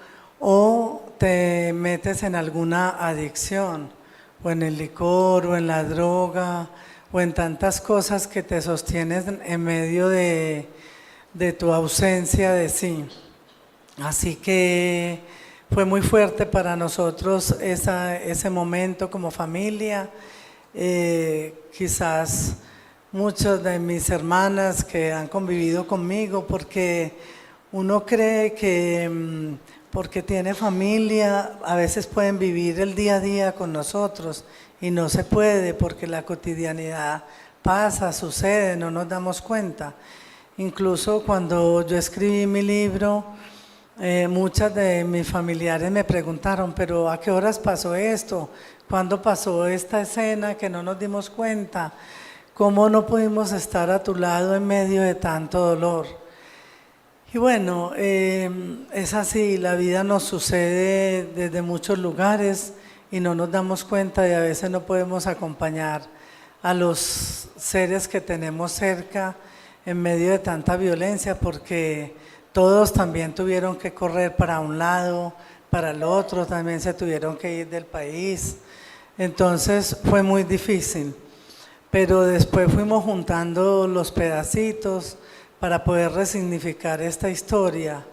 o te metes en alguna adicción, o en el licor, o en la droga, o en tantas cosas que te sostienes en medio de tu ausencia de sí. Así que fue muy fuerte para nosotros ese momento como familia. Quizás muchas de mis hermanas que han convivido conmigo, porque uno cree que porque tiene familia, a veces pueden vivir el día a día con nosotros, y no se puede porque la cotidianidad pasa, sucede, no nos damos cuenta. Incluso cuando yo escribí mi libro, muchas de mis familiares me preguntaron: pero ¿a qué horas pasó esto? ¿Cuándo pasó esta escena que no nos dimos cuenta? ¿Cómo no pudimos estar a tu lado en medio de tanto dolor? Y bueno, es así, la vida nos sucede desde muchos lugares y no nos damos cuenta, y a veces no podemos acompañar a los seres que tenemos cerca en medio de tanta violencia, porque todos también tuvieron que correr para un lado, para el otro, también se tuvieron que ir del país. Entonces fue muy difícil, pero después fuimos juntando los pedacitos para poder resignificar esta historia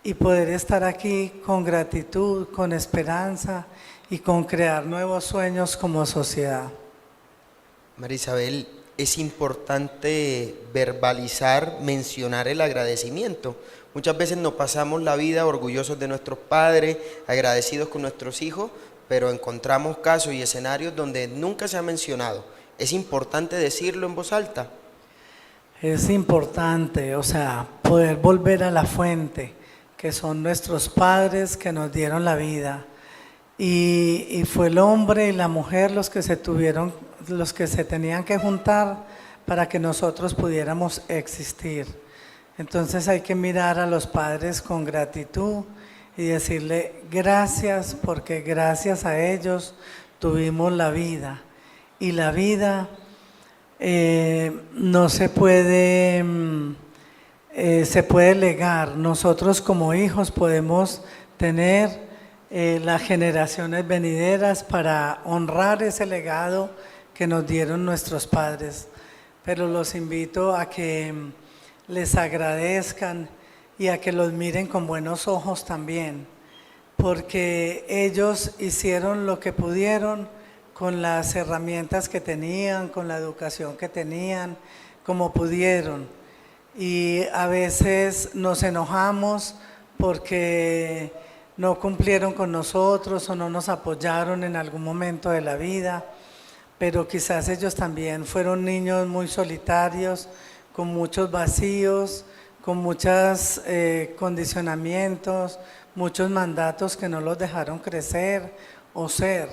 y poder estar aquí con gratitud, con esperanza y con crear nuevos sueños como sociedad. María Isabel, es importante verbalizar, mencionar el agradecimiento. Muchas veces nos pasamos la vida orgullosos de nuestros padres, agradecidos con nuestros hijos, pero encontramos casos y escenarios donde nunca se ha mencionado. ¿Es importante decirlo en voz alta? Es importante, o sea, poder volver a la fuente, que son nuestros padres que nos dieron la vida. Y fue el hombre y la mujer los que se tenían que juntar para que nosotros pudiéramos existir. Entonces hay que mirar a los padres con gratitud y decirle gracias, porque gracias a ellos tuvimos la vida. Y la vida no se puede, se puede legar. Nosotros como hijos podemos tener las generaciones venideras para honrar ese legado que nos dieron nuestros padres. Pero los invito a que les agradezcan y a que los miren con buenos ojos también, porque ellos hicieron lo que pudieron con las herramientas que tenían, con la educación que tenían, como pudieron. Y a veces nos enojamos porque no cumplieron con nosotros o no nos apoyaron en algún momento de la vida, pero quizás ellos también fueron niños muy solitarios, con muchos vacíos, con muchos condicionamientos, muchos mandatos que no los dejaron crecer o ser.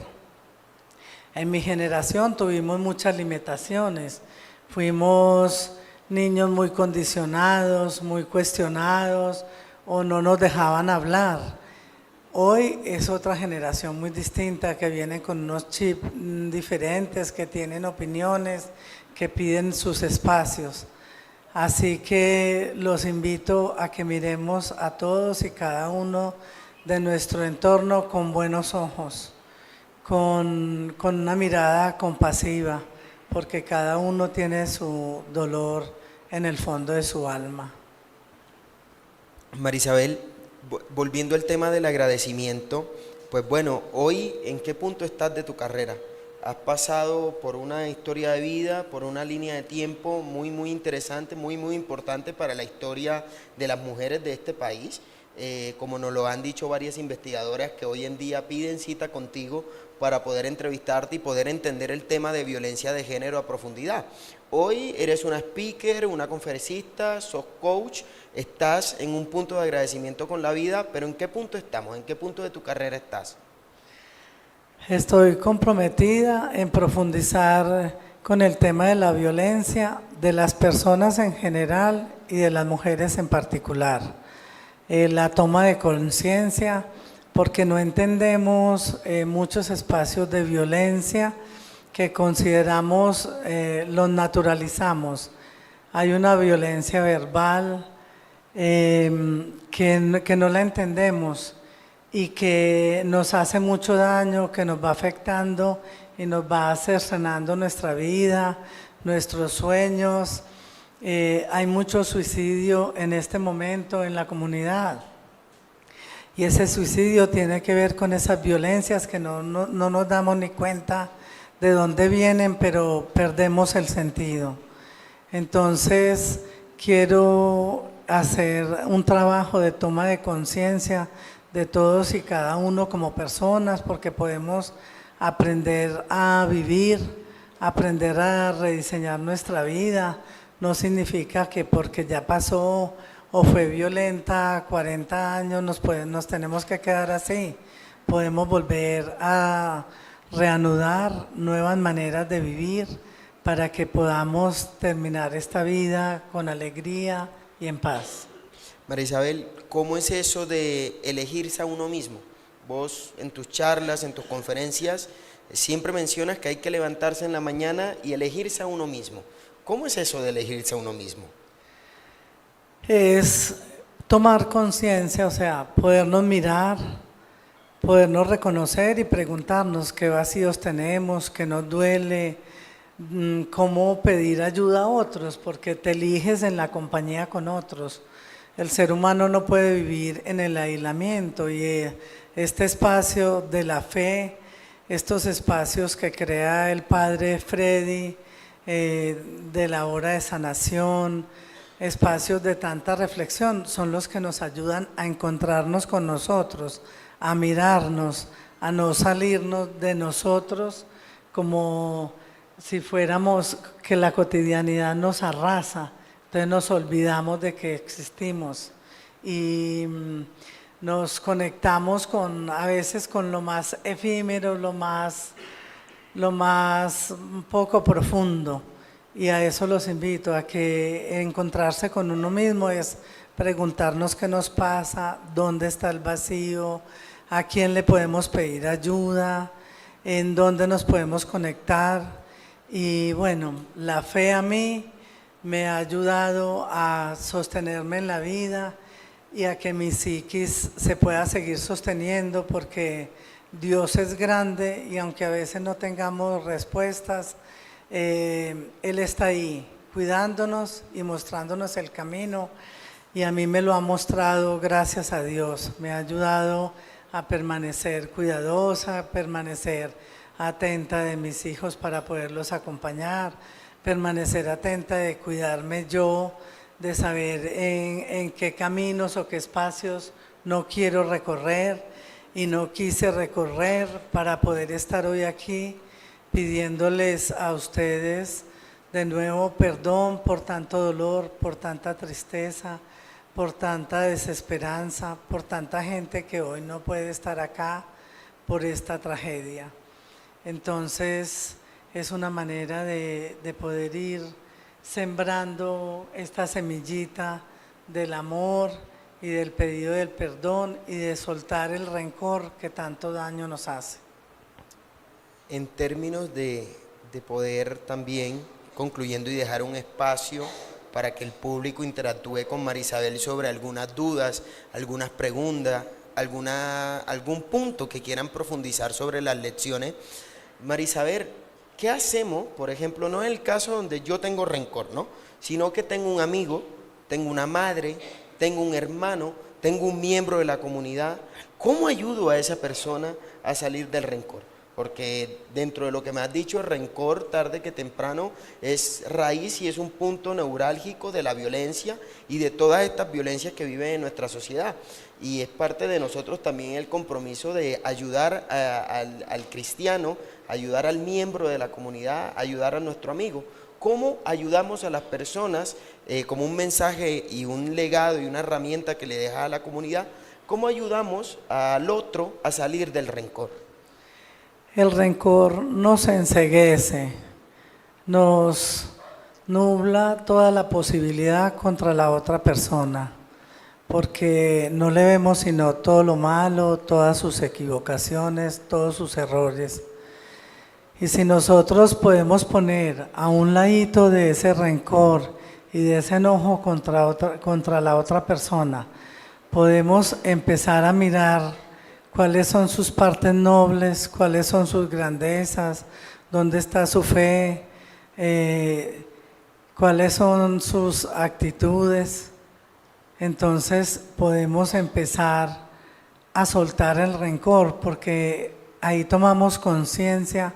En mi generación tuvimos muchas limitaciones, fuimos niños muy condicionados, muy cuestionados o no nos dejaban hablar. Hoy es otra generación muy distinta que viene con unos chips diferentes, que tienen opiniones, que piden sus espacios. Así que los invito a que miremos a todos y cada uno de nuestro entorno con buenos ojos, con una mirada compasiva, porque cada uno tiene su dolor en el fondo de su alma. Marisabel, volviendo al tema del agradecimiento, pues bueno, hoy, ¿en qué punto estás de tu carrera? Has pasado por una historia de vida, por una línea de tiempo muy, muy interesante, muy, muy importante para la historia de las mujeres de este país. Como nos lo han dicho varias investigadoras que hoy en día piden cita contigo para poder entrevistarte y poder entender el tema de violencia de género a profundidad. Hoy eres una speaker, una conferencista, sos coach, estás en un punto de agradecimiento con la vida, pero ¿en qué punto estamos? ¿En qué punto de tu carrera estás? Estoy comprometida en profundizar con el tema de la violencia de las personas en general y de las mujeres en particular. La toma de conciencia, porque no entendemos muchos espacios de violencia que consideramos, los naturalizamos. Hay una violencia verbal que no la entendemos y que nos hace mucho daño, que nos va afectando y nos va cercenando nuestra vida, nuestros sueños. Hay mucho suicidio en este momento en la comunidad y ese suicidio tiene que ver con esas violencias que no nos damos ni cuenta de dónde vienen, pero perdemos el sentido. Entonces quiero hacer un trabajo de toma de conciencia de todos y cada uno como personas, porque podemos aprender a vivir, aprender a rediseñar nuestra vida. No significa que porque ya pasó o fue violenta 40 años nos tenemos que quedar así. Podemos volver a reanudar nuevas maneras de vivir para que podamos terminar esta vida con alegría y en paz. Marisabel, ¿cómo es eso de elegirse a uno mismo? Vos en tus charlas, en tus conferencias, siempre mencionas que hay que levantarse en la mañana y elegirse a uno mismo. ¿Cómo es eso de elegirse a uno mismo? Es tomar conciencia, o sea, podernos mirar, podernos reconocer y preguntarnos qué vacíos tenemos, qué nos duele, cómo pedir ayuda a otros, porque te eliges en la compañía con otros. El ser humano no puede vivir en el aislamiento y este espacio de la fe, estos espacios que crea el Padre Freddy, de la hora de sanación, espacios de tanta reflexión, son los que nos ayudan a encontrarnos con nosotros, a mirarnos, a no salirnos de nosotros como si fuéramos que la cotidianidad nos arrasa. Entonces nos olvidamos de que existimos y nos conectamos a veces con lo más efímero, lo más un poco profundo, y a eso los invito, a que encontrarse con uno mismo es preguntarnos qué nos pasa, dónde está el vacío, a quién le podemos pedir ayuda, en dónde nos podemos conectar Y bueno, la fe a mí me ha ayudado a sostenerme en la vida y a que mi psiquis se pueda seguir sosteniendo, porque Dios es grande y aunque a veces no tengamos respuestas, Él está ahí cuidándonos y mostrándonos el camino, y a mí me lo ha mostrado, gracias a Dios. Me ha ayudado a permanecer cuidadosa, a permanecer atenta de mis hijos para poderlos acompañar, permanecer atenta de cuidarme yo, de saber en qué caminos o qué espacios no quiero recorrer y no quise recorrer, para poder estar hoy aquí pidiéndoles a ustedes de nuevo perdón por tanto dolor, por tanta tristeza, por tanta desesperanza, por tanta gente que hoy no puede estar acá por esta tragedia. Entonces es una manera de poder ir sembrando esta semillita del amor y del pedido del perdón y de soltar el rencor que tanto daño nos hace. En términos de poder también, concluyendo, y dejar un espacio para que el público interactúe con Marisabel sobre algunas dudas, algunas preguntas, algún punto que quieran profundizar sobre las lecciones. Marisabel, ¿qué hacemos, por ejemplo, no en el caso donde yo tengo rencor, ¿no?, sino que tengo un amigo, tengo una madre, tengo un hermano, tengo un miembro de la comunidad? ¿Cómo ayudo a esa persona a salir del rencor? Porque dentro de lo que me has dicho, el rencor tarde que temprano es raíz y es un punto neurálgico de la violencia y de todas estas violencias que viven en nuestra sociedad. Y es parte de nosotros también el compromiso de ayudar al cristiano, ayudar al miembro de la comunidad, ayudar a nuestro amigo. ¿Cómo ayudamos a las personas como un mensaje y un legado y una herramienta que le deja a la comunidad? ¿Cómo ayudamos al otro a salir del rencor? El rencor nos enceguece, nos nubla toda la posibilidad contra la otra persona, porque no le vemos sino todo lo malo, todas sus equivocaciones, todos sus errores. Y si nosotros podemos poner a un ladito de ese rencor y de ese enojo contra la otra persona, podemos empezar a mirar cuáles son sus partes nobles, cuáles son sus grandezas, dónde está su fe, cuáles son sus actitudes. Entonces podemos empezar a soltar el rencor, porque ahí tomamos conciencia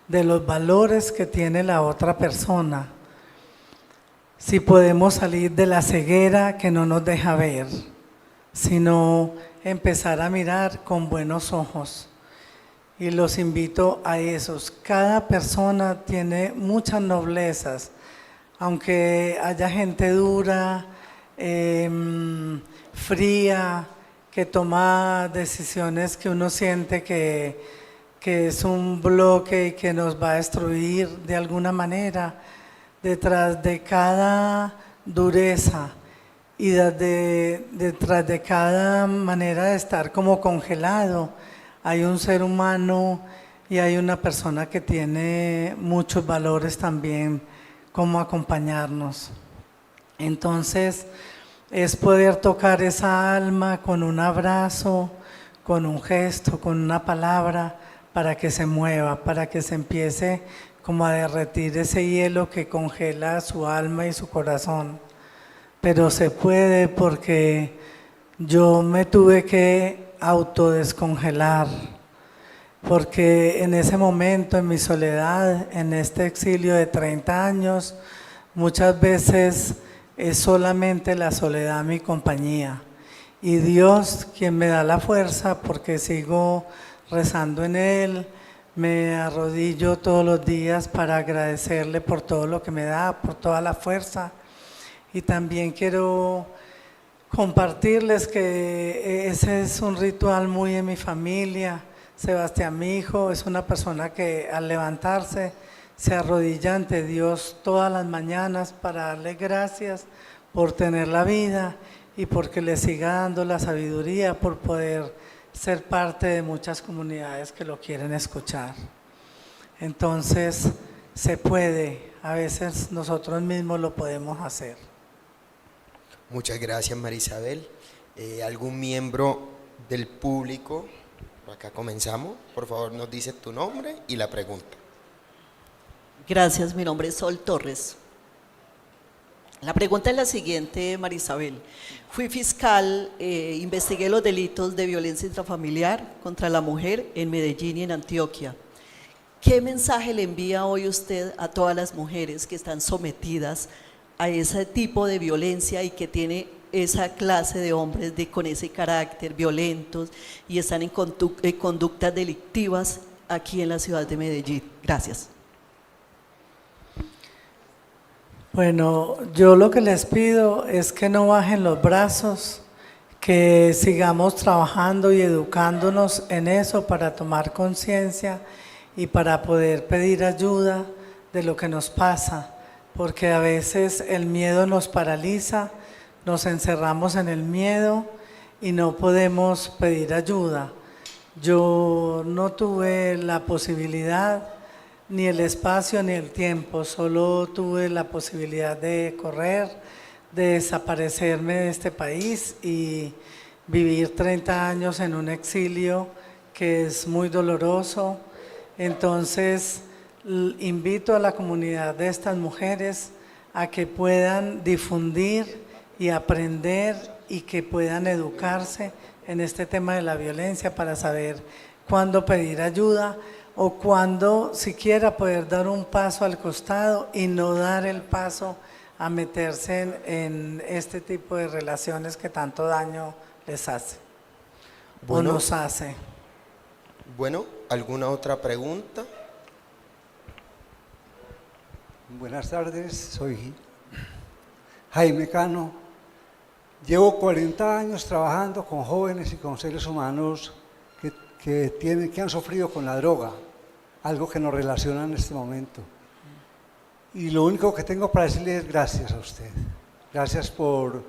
de los valores que tiene la otra persona. Si podemos salir de la ceguera que no nos deja ver, sino empezar a mirar con buenos ojos. Y los invito a esos. Cada persona tiene muchas noblezas, aunque haya gente dura, fría, que toma decisiones que uno siente que es un bloque y que nos va a destruir de alguna manera. Detrás de cada dureza y detrás de cada manera de estar como congelado, hay un ser humano y hay una persona que tiene muchos valores también como acompañarnos. Entonces es poder tocar esa alma con un abrazo, con un gesto, con una palabra, para que se mueva, para que se empiece como a derretir ese hielo que congela su alma y su corazón. Pero se puede, porque yo me tuve que autodescongelar, porque en ese momento, en mi soledad, en este exilio de 30 años, muchas veces es solamente la soledad mi compañía. Y Dios quien me da la fuerza, porque sigo rezando en Él, me arrodillo todos los días para agradecerle por todo lo que me da, por toda la fuerza. Y también quiero compartirles que ese es un ritual muy en mi familia. Sebastián, mi hijo, es una persona que al levantarse se arrodilla ante Dios todas las mañanas para darle gracias por tener la vida y porque le siga dando la sabiduría, por poder ser parte de muchas comunidades que lo quieren escuchar. Entonces, se puede, a veces nosotros mismos lo podemos hacer. Muchas gracias, María Isabel. ¿Algún miembro del público? Por acá comenzamos. Por favor, nos dice tu nombre y la pregunta. Gracias, mi nombre es Sol Torres. La pregunta es la siguiente, María Isabel. Fui fiscal, investigué los delitos de violencia intrafamiliar contra la mujer en Medellín y en Antioquia. ¿Qué mensaje le envía hoy usted a todas las mujeres que están sometidas a ese tipo de violencia y que tiene esa clase de hombres con ese carácter violentos y están en conductas delictivas aquí en la ciudad de Medellín? Gracias. Bueno, yo lo que les pido es que no bajen los brazos, que sigamos trabajando y educándonos en eso para tomar conciencia y para poder pedir ayuda de lo que nos pasa, porque a veces el miedo nos paraliza, nos encerramos en el miedo y no podemos pedir ayuda. Yo no tuve la posibilidad, ni el espacio ni el tiempo, solo tuve la posibilidad de correr, de desaparecerme de este país y vivir 30 años en un exilio que es muy doloroso. Entonces, invito a la comunidad de estas mujeres a que puedan difundir y aprender y que puedan educarse en este tema de la violencia para saber cuándo pedir ayuda, o cuando siquiera poder dar un paso al costado y no dar el paso a meterse en este tipo de relaciones que tanto daño les hace o nos hace. Bueno, ¿alguna otra pregunta? Buenas tardes, soy Jaime Cano. Llevo 40 años trabajando con jóvenes y con seres humanos que han sufrido con la droga, algo que nos relaciona en este momento. Y lo único que tengo para decirle es gracias a usted. Gracias por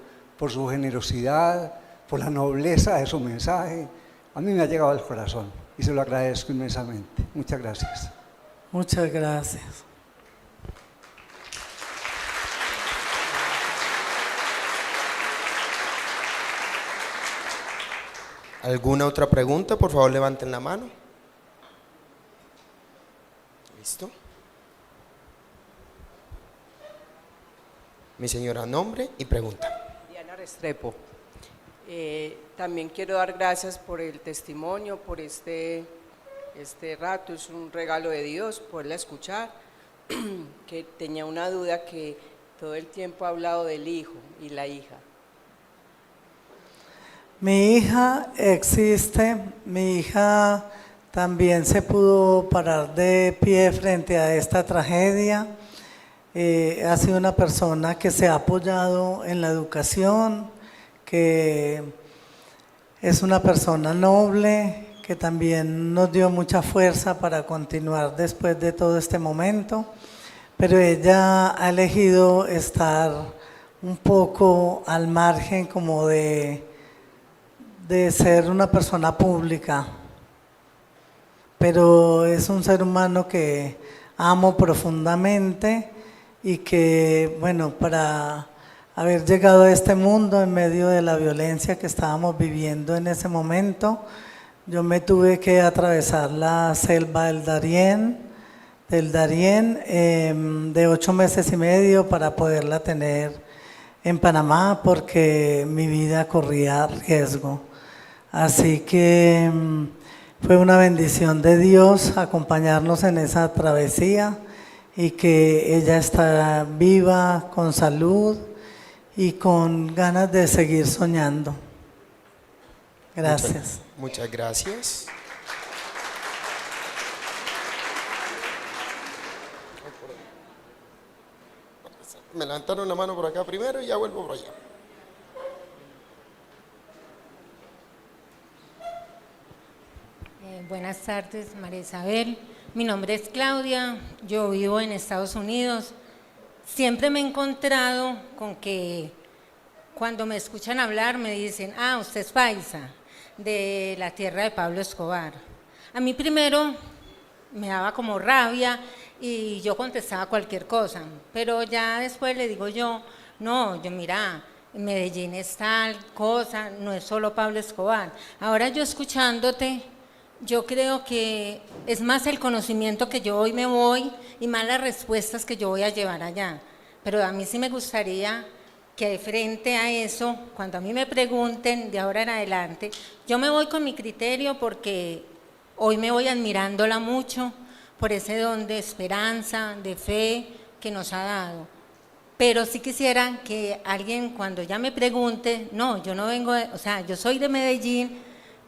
su generosidad, por la nobleza de su mensaje. A mí me ha llegado al corazón y se lo agradezco inmensamente. Muchas gracias. Muchas gracias. ¿Alguna otra pregunta? Por favor, levanten la mano. ¿Listo? Mi señora, nombre y pregunta. Diana Restrepo. También quiero dar gracias por el testimonio, por este rato. Es un regalo de Dios poderla escuchar. Que tenía una duda, que todo el tiempo ha hablado del hijo y la hija. Mi hija existe, mi hija también se pudo parar de pie frente a esta tragedia. Ha sido una persona que se ha apoyado en la educación, que es una persona noble, que también nos dio mucha fuerza para continuar después de todo este momento, pero ella ha elegido estar un poco al margen como de ser una persona pública, pero es un ser humano que amo profundamente y que, bueno, para haber llegado a este mundo en medio de la violencia que estábamos viviendo en ese momento, yo me tuve que atravesar la selva del Darién de 8 meses y medio para poderla tener en Panamá, porque mi vida corría riesgo. Así que fue una bendición de Dios acompañarnos en esa travesía y que ella está viva, con salud y con ganas de seguir soñando. Gracias. Muchas gracias. Me levantaron la mano por acá primero y ya vuelvo por allá. Buenas tardes, María Isabel. Mi nombre es Claudia, yo vivo en Estados Unidos. Siempre me he encontrado con que cuando me escuchan hablar me dicen, usted es paisa, de la tierra de Pablo Escobar. A mí primero me daba como rabia y yo contestaba cualquier cosa, pero ya después le digo yo, no, yo mira, en Medellín es tal cosa, no es solo Pablo Escobar. Ahora yo escuchándote, yo creo que es más el conocimiento que yo hoy me voy y más las respuestas que yo voy a llevar allá. Pero a mí sí me gustaría que frente a eso, cuando a mí me pregunten de ahora en adelante, yo me voy con mi criterio porque hoy me voy admirándola mucho por ese don de esperanza, de fe que nos ha dado. Pero sí quisiera que alguien cuando ya me pregunte, no, yo no vengo, o sea, yo soy de Medellín,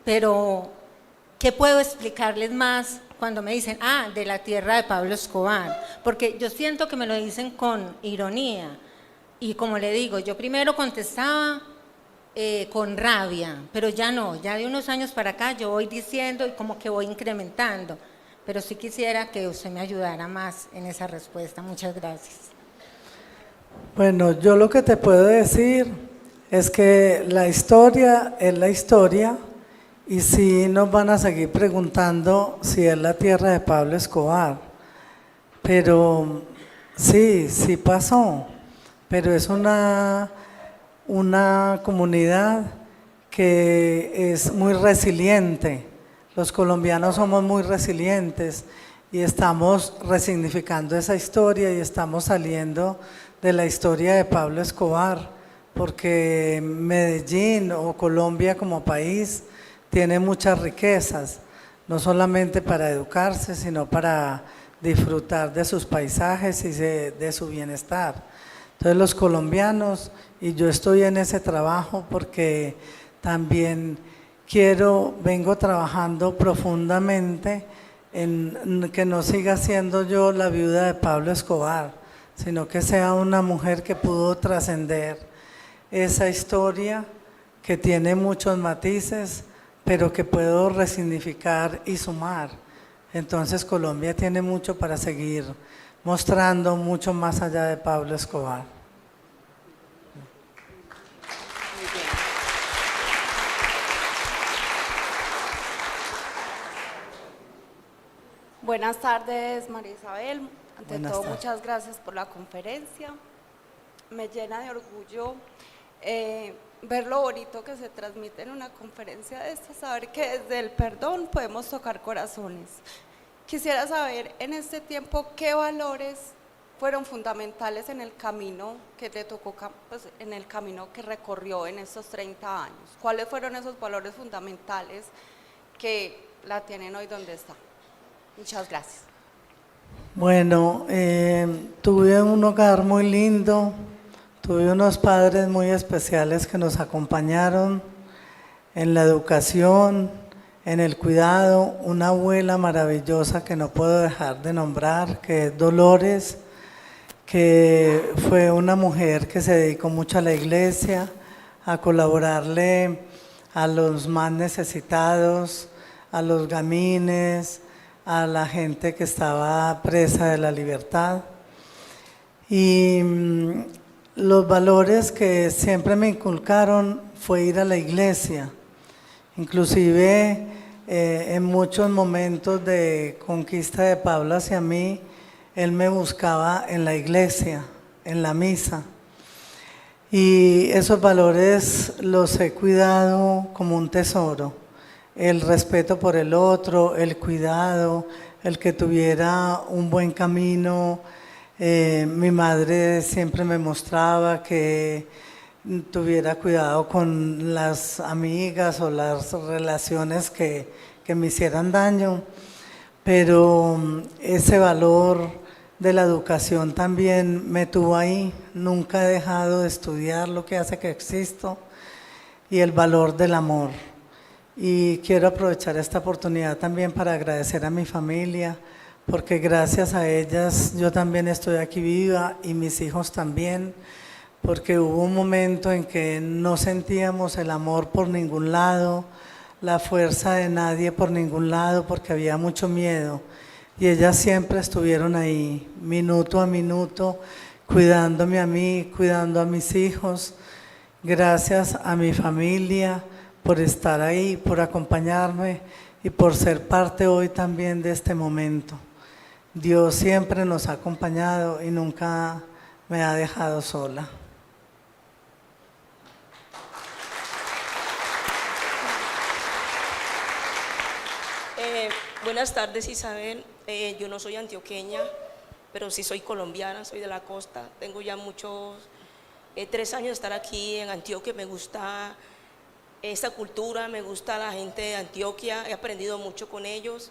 pero ¿qué puedo explicarles más cuando me dicen, ah, de la tierra de Pablo Escobar? Porque yo siento que me lo dicen con ironía. Y como le digo, yo primero contestaba con rabia, pero ya no, ya de unos años para acá yo voy diciendo y como que voy incrementando. Pero sí quisiera que usted me ayudara más en esa respuesta. Muchas gracias. Bueno, yo lo que te puedo decir es que la historia es la historia y sí nos van a seguir preguntando si es la tierra de Pablo Escobar. Pero sí, sí pasó. Pero es una comunidad que es muy resiliente. Los colombianos somos muy resilientes y estamos resignificando esa historia y estamos saliendo de la historia de Pablo Escobar, porque Medellín o Colombia como país tiene muchas riquezas, no solamente para educarse, sino para disfrutar de sus paisajes y de su bienestar. Entonces los colombianos, y yo estoy en ese trabajo porque también vengo trabajando profundamente en que no siga siendo yo la viuda de Pablo Escobar, sino que sea una mujer que pudo trascender esa historia que tiene muchos matices, pero que puedo resignificar y sumar. Entonces Colombia tiene mucho para seguir mostrando, mucho más allá de Pablo Escobar. Buenas tardes, María Isabel. Ante Buenas todo, tardes. muchas gracias por la conferencia. Me llena de orgullo ver lo bonito que se transmite en una conferencia de esta, saber que desde el perdón podemos tocar corazones. Quisiera saber en este tiempo qué valores fueron fundamentales en el camino que le tocó, pues, en el camino que recorrió en estos 30 años. ¿Cuáles fueron esos valores fundamentales que la tienen hoy donde está? Muchas gracias. Bueno, tuve un hogar muy lindo, tuve unos padres muy especiales que nos acompañaron en la educación, en el cuidado, una abuela maravillosa que no puedo dejar de nombrar, que es Dolores, que fue una mujer que se dedicó mucho a la iglesia, a colaborarle a los más necesitados, a los gamines, a la gente que estaba presa de la libertad. Y los valores que siempre me inculcaron fue ir a la iglesia. Inclusive en muchos momentos de conquista de Pablo hacia mí, él me buscaba en la iglesia, en la misa. Y esos valores los he cuidado como un tesoro. El respeto por el otro, el cuidado, el que tuviera un buen camino. Mi madre siempre me mostraba que tuviera cuidado con las amigas o las relaciones que me hicieran daño, pero ese valor de la educación también me tuvo ahí. Nunca he dejado de estudiar lo que hace que existo, y el valor del amor. Y quiero aprovechar esta oportunidad también para agradecer a mi familia, porque gracias a ellas yo también estoy aquí viva y mis hijos también, porque hubo un momento en que no sentíamos el amor por ningún lado, la fuerza de nadie por ningún lado, porque había mucho miedo. Y ellas siempre estuvieron ahí, minuto a minuto, cuidándome a mí, cuidando a mis hijos. Gracias a mi familia por estar ahí, por acompañarme y por ser parte hoy también de este momento. Dios siempre nos ha acompañado y nunca me ha dejado sola. Buenas tardes, Isabel. Yo no soy antioqueña, pero sí soy colombiana, soy de la costa. Tengo ya 3 años de estar aquí en Antioquia. Me gusta esta cultura, me gusta la gente de Antioquia, he aprendido mucho con ellos.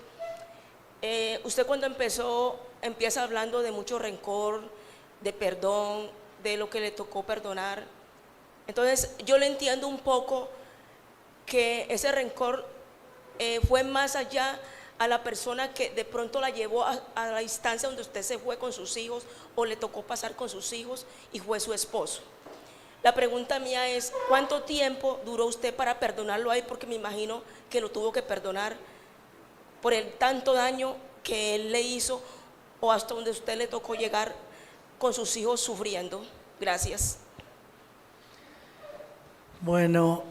Usted cuando empieza hablando de mucho rencor, de perdón, de lo que le tocó perdonar. Entonces yo le entiendo un poco que ese rencor fue más allá a la persona que de pronto la llevó a la instancia donde usted se fue con sus hijos o le tocó pasar con sus hijos y fue su esposo. La pregunta mía es, ¿cuánto tiempo duró usted para perdonarlo ahí? Porque me imagino que lo tuvo que perdonar por el tanto daño que él le hizo o hasta donde usted le tocó llegar con sus hijos sufriendo. Gracias. Bueno,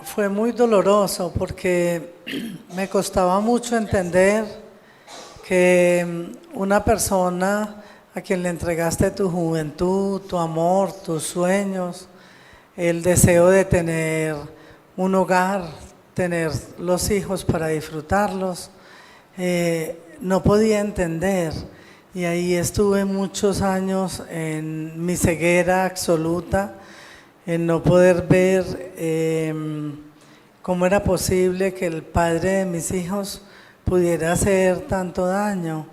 fue muy doloroso porque me costaba mucho entender que una persona a quien le entregaste tu juventud, tu amor, tus sueños, el deseo de tener un hogar, tener los hijos para disfrutarlos, no podía entender. Y ahí estuve muchos años en mi ceguera absoluta, en no poder ver cómo era posible que el padre de mis hijos pudiera hacer tanto daño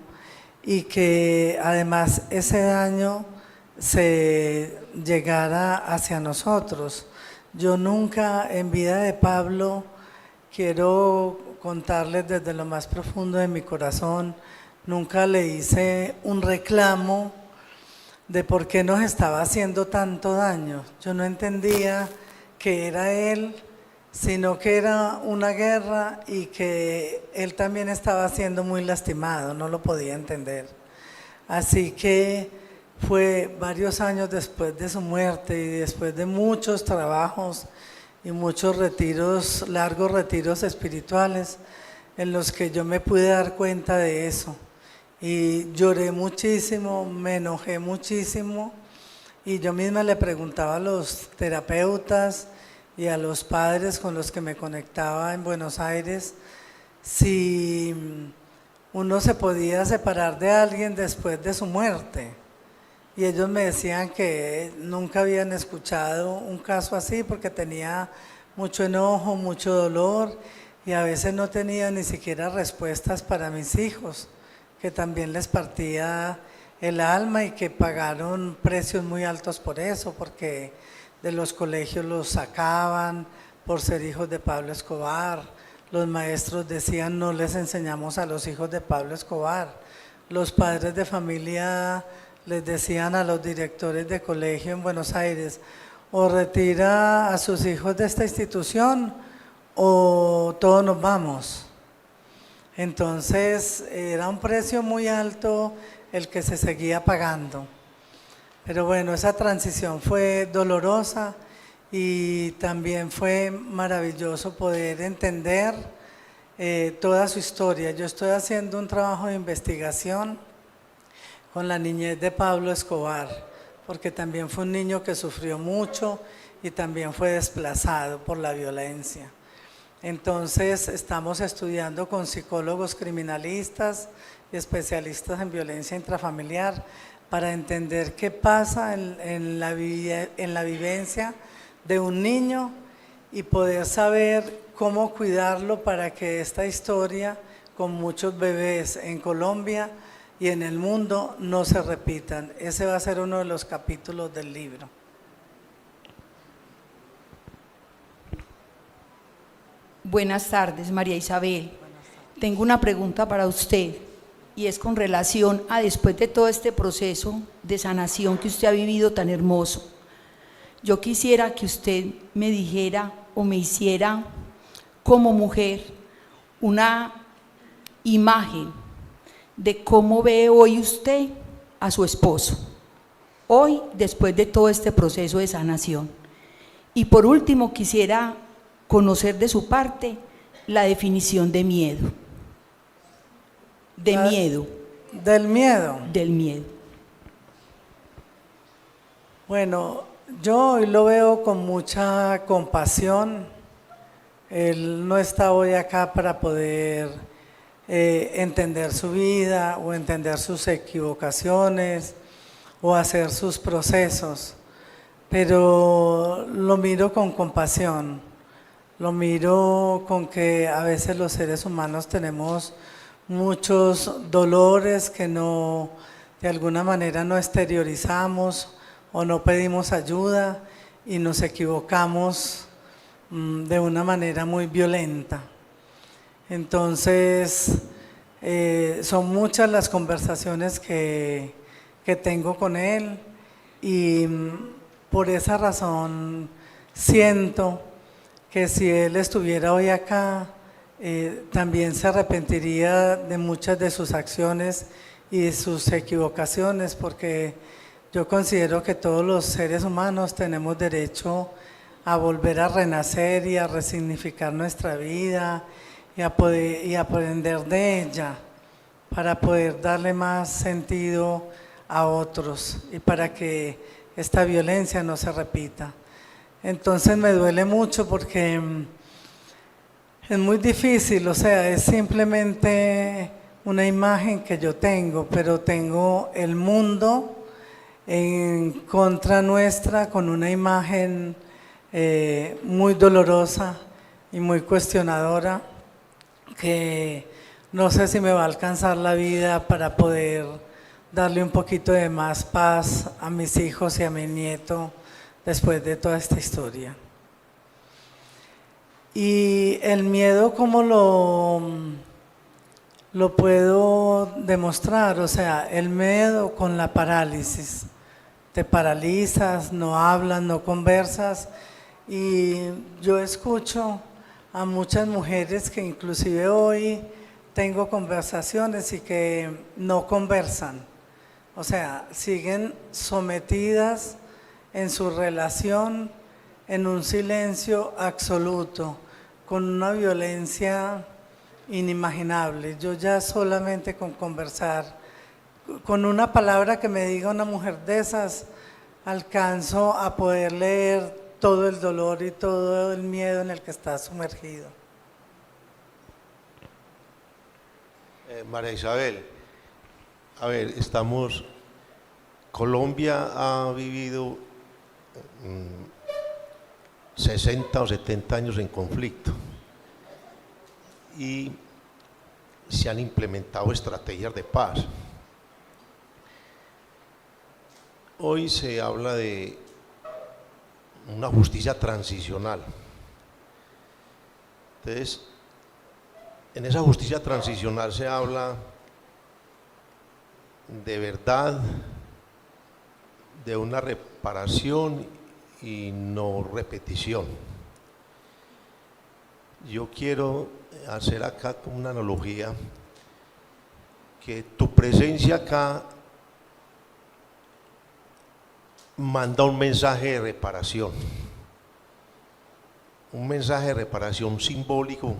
y que además ese daño se llegara hacia nosotros. Yo nunca en vida de Pablo, quiero contarles desde lo más profundo de mi corazón, nunca le hice un reclamo de por qué nos estaba haciendo tanto daño. Yo no entendía que era él, sino que era una guerra y que él también estaba siendo muy lastimado, no lo podía entender. Así que fue varios años después de su muerte y después de muchos trabajos y muchos retiros, largos retiros espirituales, en los que yo me pude dar cuenta de eso. Y lloré muchísimo, me enojé muchísimo y yo misma le preguntaba a los terapeutas y a los padres con los que me conectaba en Buenos Aires si uno se podía separar de alguien después de su muerte. Y ellos me decían que nunca habían escuchado un caso así porque tenía mucho enojo, mucho dolor y a veces no tenía ni siquiera respuestas para mis hijos, que también les partía el alma y que pagaron precios muy altos por eso, porque de los colegios los sacaban por ser hijos de Pablo Escobar. Los maestros decían no les enseñamos a los hijos de Pablo Escobar. Los padres de familia les decían a los directores de colegio en Buenos Aires, o retira a sus hijos de esta institución o todos nos vamos. Entonces era un precio muy alto el que se seguía pagando. Pero bueno, esa transición fue dolorosa y también fue maravilloso poder entender toda su historia. Yo estoy haciendo un trabajo de investigación con la niñez de Pablo Escobar, porque también fue un niño que sufrió mucho y también fue desplazado por la violencia. Entonces estamos estudiando con psicólogos criminalistas y especialistas en violencia intrafamiliar para entender qué pasa en la vivencia de un niño y poder saber cómo cuidarlo para que esta historia con muchos bebés en Colombia y en el mundo no se repitan. Ese va a ser uno de los capítulos del libro. Buenas tardes, María Isabel. Tengo una pregunta para usted y es con relación a después de todo este proceso de sanación que usted ha vivido tan hermoso. Yo quisiera que usted me dijera o me hiciera como mujer una imagen de cómo ve hoy usted a su esposo, hoy después de todo este proceso de sanación. Y por último quisiera conocer de su parte la definición de miedo. Del miedo. Del miedo. Bueno, yo hoy lo veo con mucha compasión. Él no está hoy acá para poder entender su vida o entender sus equivocaciones o hacer sus procesos, pero lo miro con compasión, lo miro con que a veces los seres humanos tenemos muchos dolores que no, de alguna manera no exteriorizamos o no pedimos ayuda y nos equivocamos de una manera muy violenta. Entonces, son muchas las conversaciones que tengo con él y por esa razón siento que si él estuviera hoy acá, también se arrepentiría de muchas de sus acciones y de sus equivocaciones, porque yo considero que todos los seres humanos tenemos derecho a volver a renacer y a resignificar nuestra vida y a aprender de ella para poder darle más sentido a otros y para que esta violencia no se repita. Entonces me duele mucho porque es muy difícil, o sea, es simplemente una imagen que yo tengo, pero tengo el mundo en contra nuestra con una imagen muy dolorosa y muy cuestionadora, que no sé si me va a alcanzar la vida para poder darle un poquito de más paz a mis hijos y a mi nieto después de toda esta historia. Y el miedo, ¿cómo lo puedo demostrar? O sea, el miedo con la parálisis. Te paralizas, no hablas, no conversas. Y yo escucho a muchas mujeres que inclusive hoy tengo conversaciones y que no conversan. O sea, siguen sometidas en su relación en un silencio absoluto, con una violencia inimaginable. Yo ya solamente con conversar, con una palabra que me diga una mujer de esas, alcanzo a poder leer todo el dolor y todo el miedo en el que está sumergido. María Isabel, a ver, Colombia ha vivido 60 o 70 años en conflicto y se han implementado estrategias de paz. Hoy se habla de una justicia transicional. Entonces, en esa justicia transicional se habla de verdad, de una reparación y no repetición. Yo quiero hacer acá como una analogía, que tu presencia acá manda un mensaje de reparación, un mensaje de reparación simbólico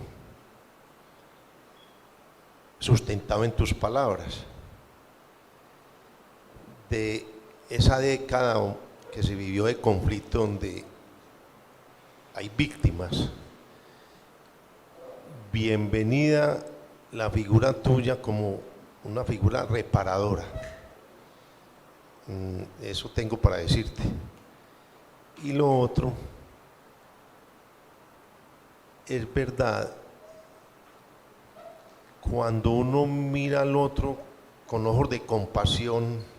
sustentado en tus palabras, de esa década que se vivió de conflicto donde hay víctimas. Bienvenida la figura tuya como una figura reparadora. Eso tengo para decirte. Y lo otro, es verdad, cuando uno mira al otro con ojos de compasión,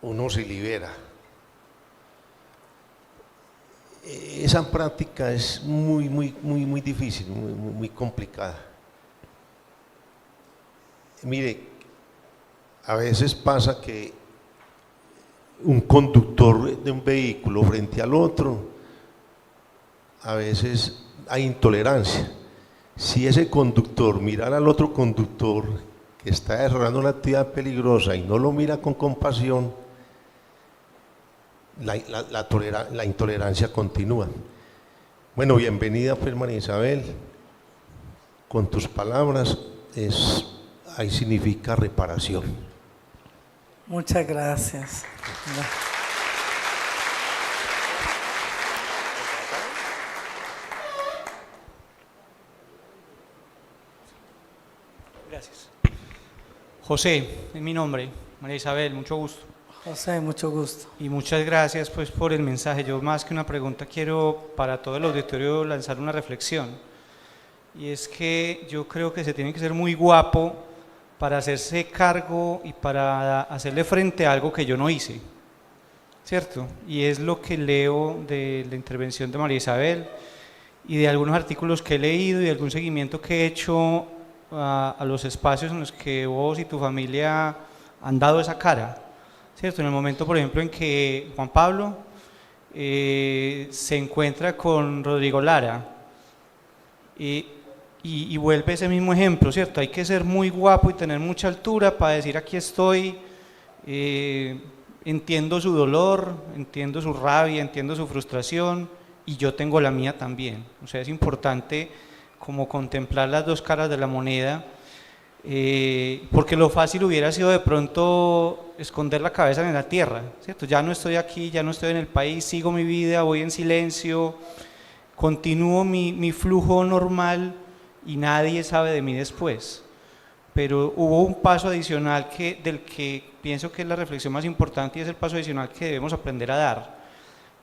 uno se libera. Esa práctica es muy difícil, muy complicada. Mire, a veces pasa que un conductor de un vehículo frente al otro, a veces hay intolerancia. Si ese conductor mirara al otro conductor que está desarrollando una actividad peligrosa y no lo mira con compasión, la intolerancia continúa. Bueno, bienvenida pues María Isabel, con tus palabras ahí significa reparación. Muchas gracias. Gracias. José, es mi nombre. María Isabel, mucho gusto. José, mucho gusto. Y muchas gracias pues por el mensaje. Yo más que una pregunta quiero para todo el auditorio lanzar una reflexión. Y es que yo creo que se tiene que ser muy guapo para hacerse cargo y para hacerle frente a algo que yo no hice, ¿cierto? Y es lo que leo de la intervención de María Isabel y de algunos artículos que he leído y de algún seguimiento que he hecho a los espacios en los que vos y tu familia han dado esa cara, ¿cierto? En el momento, por ejemplo, en que Juan Pablo se encuentra con Rodrigo Lara y vuelve ese mismo ejemplo, ¿cierto? Hay que ser muy guapo y tener mucha altura para decir aquí estoy, entiendo su dolor, entiendo su rabia, entiendo su frustración y yo tengo la mía también. O sea, es importante como contemplar las dos caras de la moneda, porque lo fácil hubiera sido de pronto esconder la cabeza en la tierra, ¿cierto? Ya no estoy aquí, ya no estoy en el país, sigo mi vida, voy en silencio, continúo mi flujo normal y nadie sabe de mí después. Pero hubo un paso adicional del que pienso que es la reflexión más importante y es el paso adicional que debemos aprender a dar.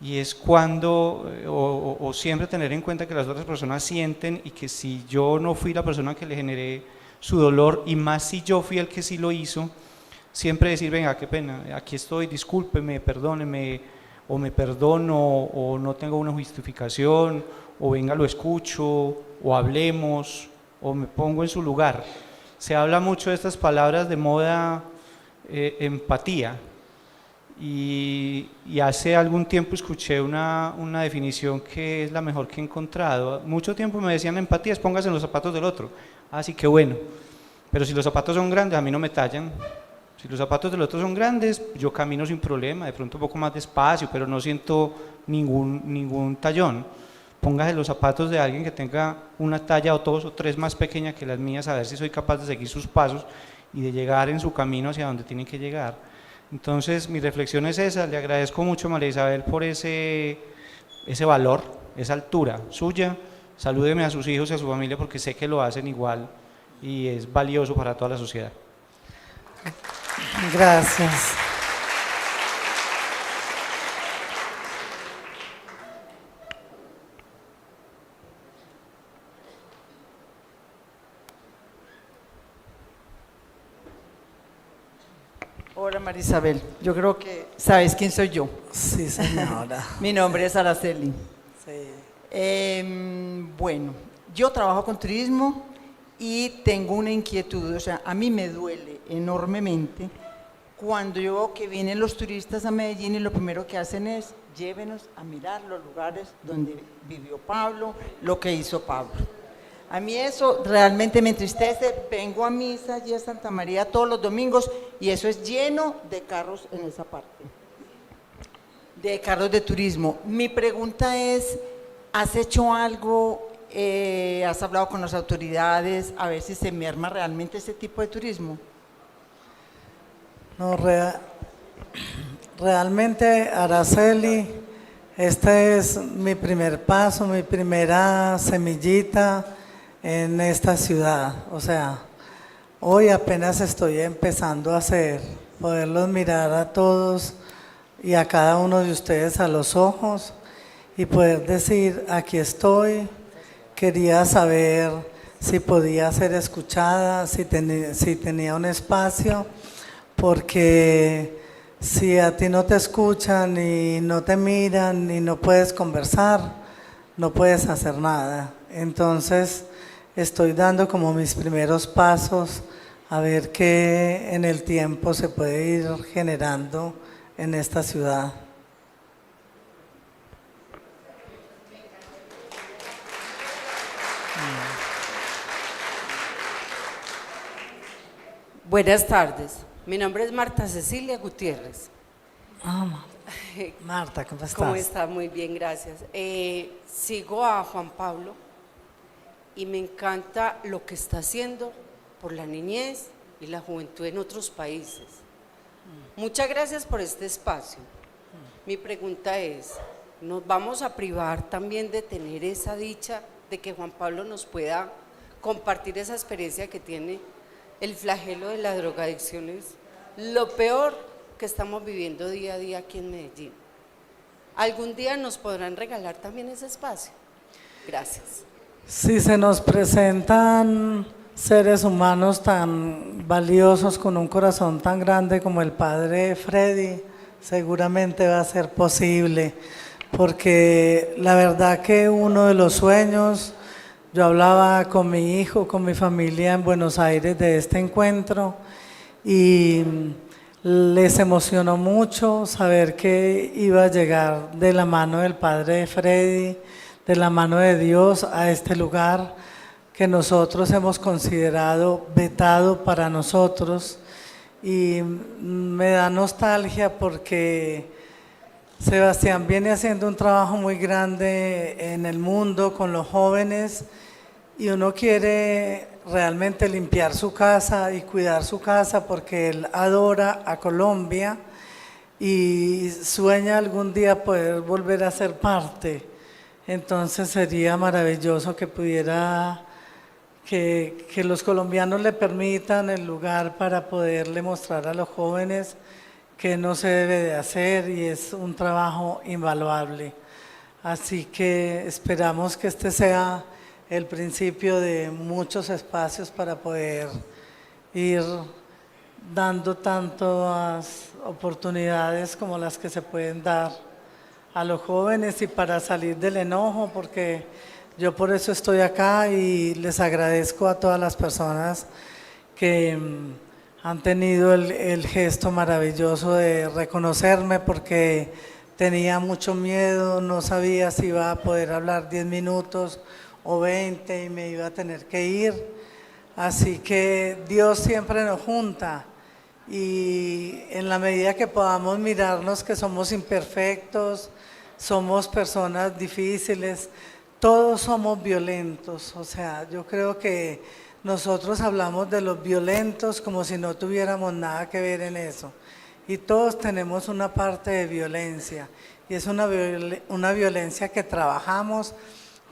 Y es cuando, o siempre tener en cuenta que las otras personas sienten y que si yo no fui la persona que le generé su dolor y más si yo fui el que sí lo hizo, siempre decir, venga, qué pena, aquí estoy, discúlpeme, perdóneme, o me perdono, o no tengo una justificación, o venga, lo escucho, o hablemos, o me pongo en su lugar. Se habla mucho de estas palabras de moda, empatía, y hace algún tiempo escuché una definición que es la mejor que he encontrado. Mucho tiempo me decían empatía es póngase en los zapatos del otro. Así que bueno, pero si los zapatos son grandes a mí no me tallan. Si los zapatos del otro son grandes, yo camino sin problema, de pronto un poco más despacio, pero no siento ningún tallón. Póngase los zapatos de alguien que tenga una talla o 2 o 3 más pequeña que las mías, a ver si soy capaz de seguir sus pasos y de llegar en su camino hacia donde tienen que llegar. Entonces mi reflexión es esa, le agradezco mucho a María Isabel por ese valor, esa altura suya. Salúdeme a sus hijos y a su familia porque sé que lo hacen igual y es valioso para toda la sociedad. Gracias. Hola María Isabel, yo creo que sabes quién soy yo. Sí, señora. Mi nombre es Araceli. Sí. Bueno, yo trabajo con turismo y tengo una inquietud, o sea, a mí me duele enormemente cuando yo veo que vienen los turistas a Medellín y lo primero que hacen es llévenos a mirar los lugares donde vivió Pablo, lo que hizo Pablo. A mí eso realmente me entristece. Vengo a misa allí a Santa María todos los domingos y eso es lleno de carros en esa parte, de carros de turismo. Mi pregunta es, ¿has hecho algo, has hablado con las autoridades a ver si se merma realmente ese tipo de turismo? No, realmente, Araceli, este es mi primer paso, mi primera semillita en esta ciudad. O sea, hoy apenas estoy empezando a poderlos mirar a todos y a cada uno de ustedes a los ojos y poder decir, aquí estoy. Quería saber si podía ser escuchada, si tenía un espacio, porque si a ti no te escuchan y no te miran y no puedes conversar, no puedes hacer nada. Entonces estoy dando como mis primeros pasos a ver qué en el tiempo se puede ir generando en esta ciudad. Buenas tardes, mi nombre es Marta Cecilia Gutiérrez. Marta, ¿cómo estás? ¿Cómo está? Muy bien, gracias. Sigo a Juan Pablo y me encanta lo que está haciendo por la niñez y la juventud en otros países. Muchas gracias por este espacio. Mi pregunta es, ¿nos vamos a privar también de tener esa dicha de que Juan Pablo nos pueda compartir esa experiencia que tiene? El flagelo de la drogadicción es lo peor que estamos viviendo día a día aquí en Medellín. ¿Algún día nos podrán regalar también ese espacio? Gracias. Si se nos presentan seres humanos tan valiosos con un corazón tan grande como el padre Freddy, seguramente va a ser posible, porque la verdad que uno de los sueños, yo hablaba con mi hijo, con mi familia en Buenos Aires de este encuentro y les emocionó mucho saber que iba a llegar de la mano del padre Freddy, de la mano de Dios a este lugar que nosotros hemos considerado vetado para nosotros, y me da nostalgia porque Sebastián viene haciendo un trabajo muy grande en el mundo con los jóvenes y uno quiere realmente limpiar su casa y cuidar su casa porque él adora a Colombia y sueña algún día poder volver a ser parte. Entonces sería maravilloso que pudiera, que los colombianos le permitan el lugar para poderle mostrar a los jóvenes que no se debe de hacer, y es un trabajo invaluable. Así que esperamos que este sea el principio de muchos espacios para poder ir dando tantas oportunidades como las que se pueden dar a los jóvenes y para salir del enojo, porque yo por eso estoy acá y les agradezco a todas las personas que han tenido el gesto maravilloso de reconocerme, porque tenía mucho miedo, no sabía si iba a poder hablar 10 minutos o 20 y me iba a tener que ir. Así que Dios siempre nos junta y en la medida que podamos mirarnos que somos imperfectos, somos personas difíciles, todos somos violentos. O sea, yo creo que nosotros hablamos de los violentos como si no tuviéramos nada que ver en eso. Y todos tenemos una parte de violencia, y es una violencia que trabajamos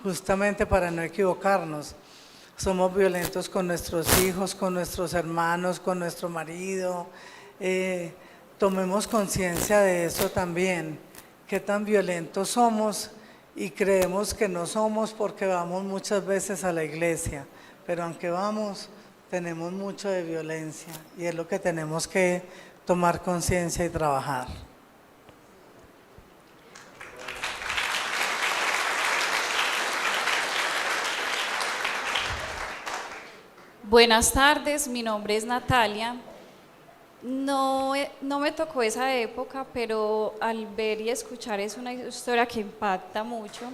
justamente para no equivocarnos. Somos violentos con nuestros hijos, con nuestros hermanos, con nuestro marido. Tomemos conciencia de eso también, qué tan violentos somos, y creemos que no somos porque vamos muchas veces a la iglesia, pero aunque vamos, tenemos mucho de violencia y es lo que tenemos que tomar conciencia y trabajar. Buenas tardes, mi nombre es Natalia. No me tocó esa época, pero al ver y escuchar es una historia que impacta mucho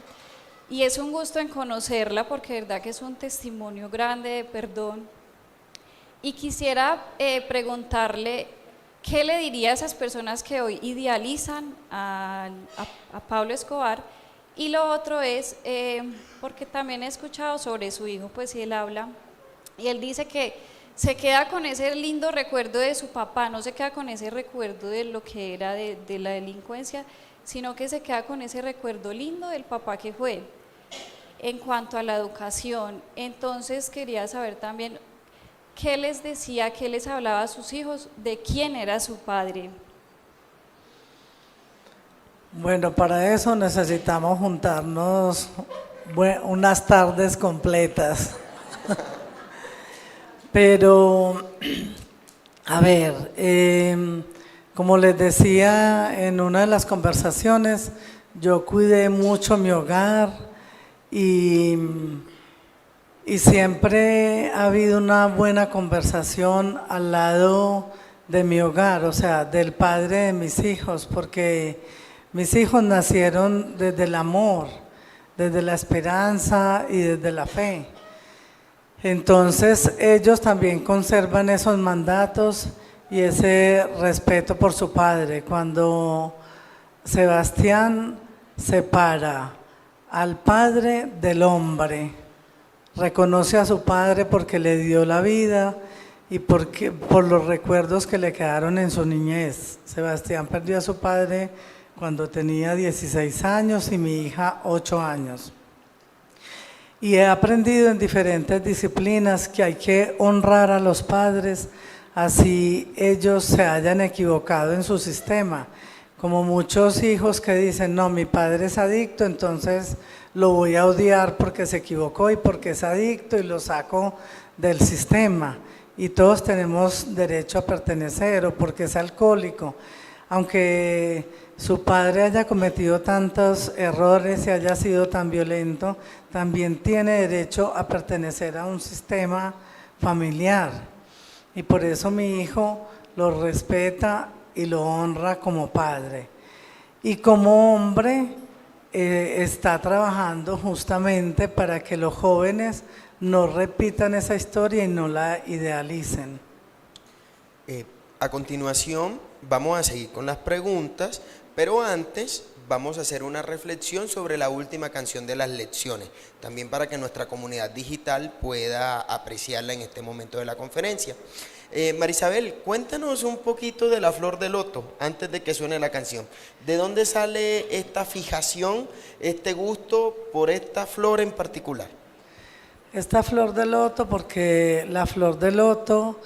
y es un gusto en conocerla porque de verdad que es un testimonio grande de perdón. Y quisiera preguntarle, ¿qué le diría a esas personas que hoy idealizan a Pablo Escobar? Y lo otro es, porque también he escuchado sobre su hijo, pues si él habla, y él dice que se queda con ese lindo recuerdo de su papá, no se queda con ese recuerdo de lo que era de la delincuencia, sino que se queda con ese recuerdo lindo del papá que fue. En cuanto a la educación, entonces quería saber también qué les decía, qué les hablaba a sus hijos, de quién era su padre. Bueno, para eso necesitamos juntarnos unas tardes completas. Pero, a ver, como les decía en una de las conversaciones, yo cuidé mucho mi hogar y siempre ha habido una buena conversación al lado de mi hogar, o sea, del padre de mis hijos, porque mis hijos nacieron desde el amor, desde la esperanza y desde la fe. Entonces ellos también conservan esos mandatos y ese respeto por su padre. Cuando Sebastián separa al padre del hombre, reconoce a su padre porque le dio la vida y por los recuerdos que le quedaron en su niñez. Sebastián perdió a su padre cuando tenía 16 años y mi hija 8 años. Y he aprendido en diferentes disciplinas que hay que honrar a los padres, así ellos se hayan equivocado en su sistema. Como muchos hijos que dicen, no, mi padre es adicto, entonces lo voy a odiar porque se equivocó y porque es adicto y lo saco del sistema. Y todos tenemos derecho a pertenecer, o porque es alcohólico. Aunque su padre haya cometido tantos errores y haya sido tan violento, también tiene derecho a pertenecer a un sistema familiar. Y por eso mi hijo lo respeta y lo honra como padre. Y como hombre está trabajando justamente para que los jóvenes no repitan esa historia y no la idealicen. A continuación vamos a seguir con las preguntas, pero antes vamos a hacer una reflexión sobre la última canción de las lecciones, también para que nuestra comunidad digital pueda apreciarla en este momento de la conferencia. Marisabel, cuéntanos un poquito de la flor de loto antes de que suene la canción. ¿De dónde sale esta fijación, este gusto por esta flor en particular? Esta flor de loto, porque la flor de loto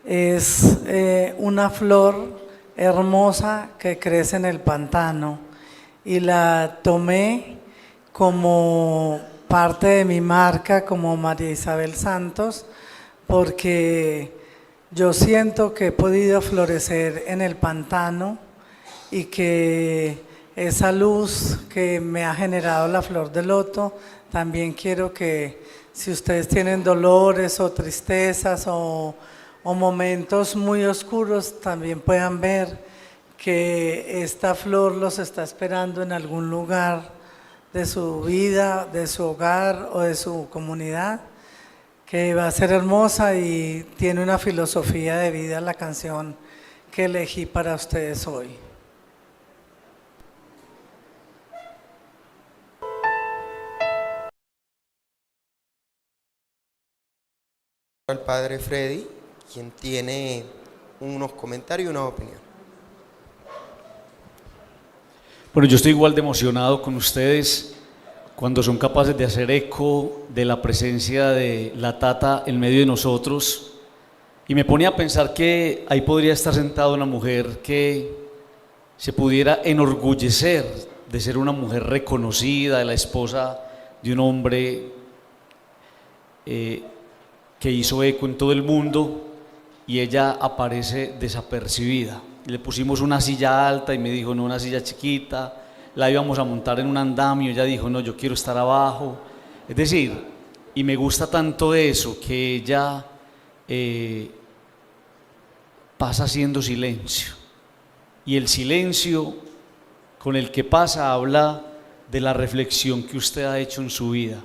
es una flor hermosa que crece en el pantano, y la tomé como parte de mi marca como María Isabel Santos, porque yo siento que he podido florecer en el pantano y que esa luz que me ha generado la flor de loto, también quiero que si ustedes tienen dolores o tristezas o momentos muy oscuros, también puedan ver que esta flor los está esperando en algún lugar de su vida, de su hogar o de su comunidad, que va a ser hermosa y tiene una filosofía de vida la canción que elegí para ustedes hoy. Al padre Freddy, quien tiene unos comentarios y una opinión. Bueno, yo estoy igual de emocionado con ustedes cuando son capaces de hacer eco de la presencia de la Tata en medio de nosotros, y me pone a pensar que ahí podría estar sentada una mujer que se pudiera enorgullecer de ser una mujer reconocida, de la esposa de un hombre que hizo eco en todo el mundo, y ella aparece desapercibida. Le pusimos una silla alta y me dijo, no, una silla chiquita. La íbamos a montar en un andamio, ella dijo, no, yo quiero estar abajo. Es decir, y me gusta tanto eso, que ella pasa haciendo silencio, y el silencio con el que pasa habla de la reflexión que usted ha hecho en su vida,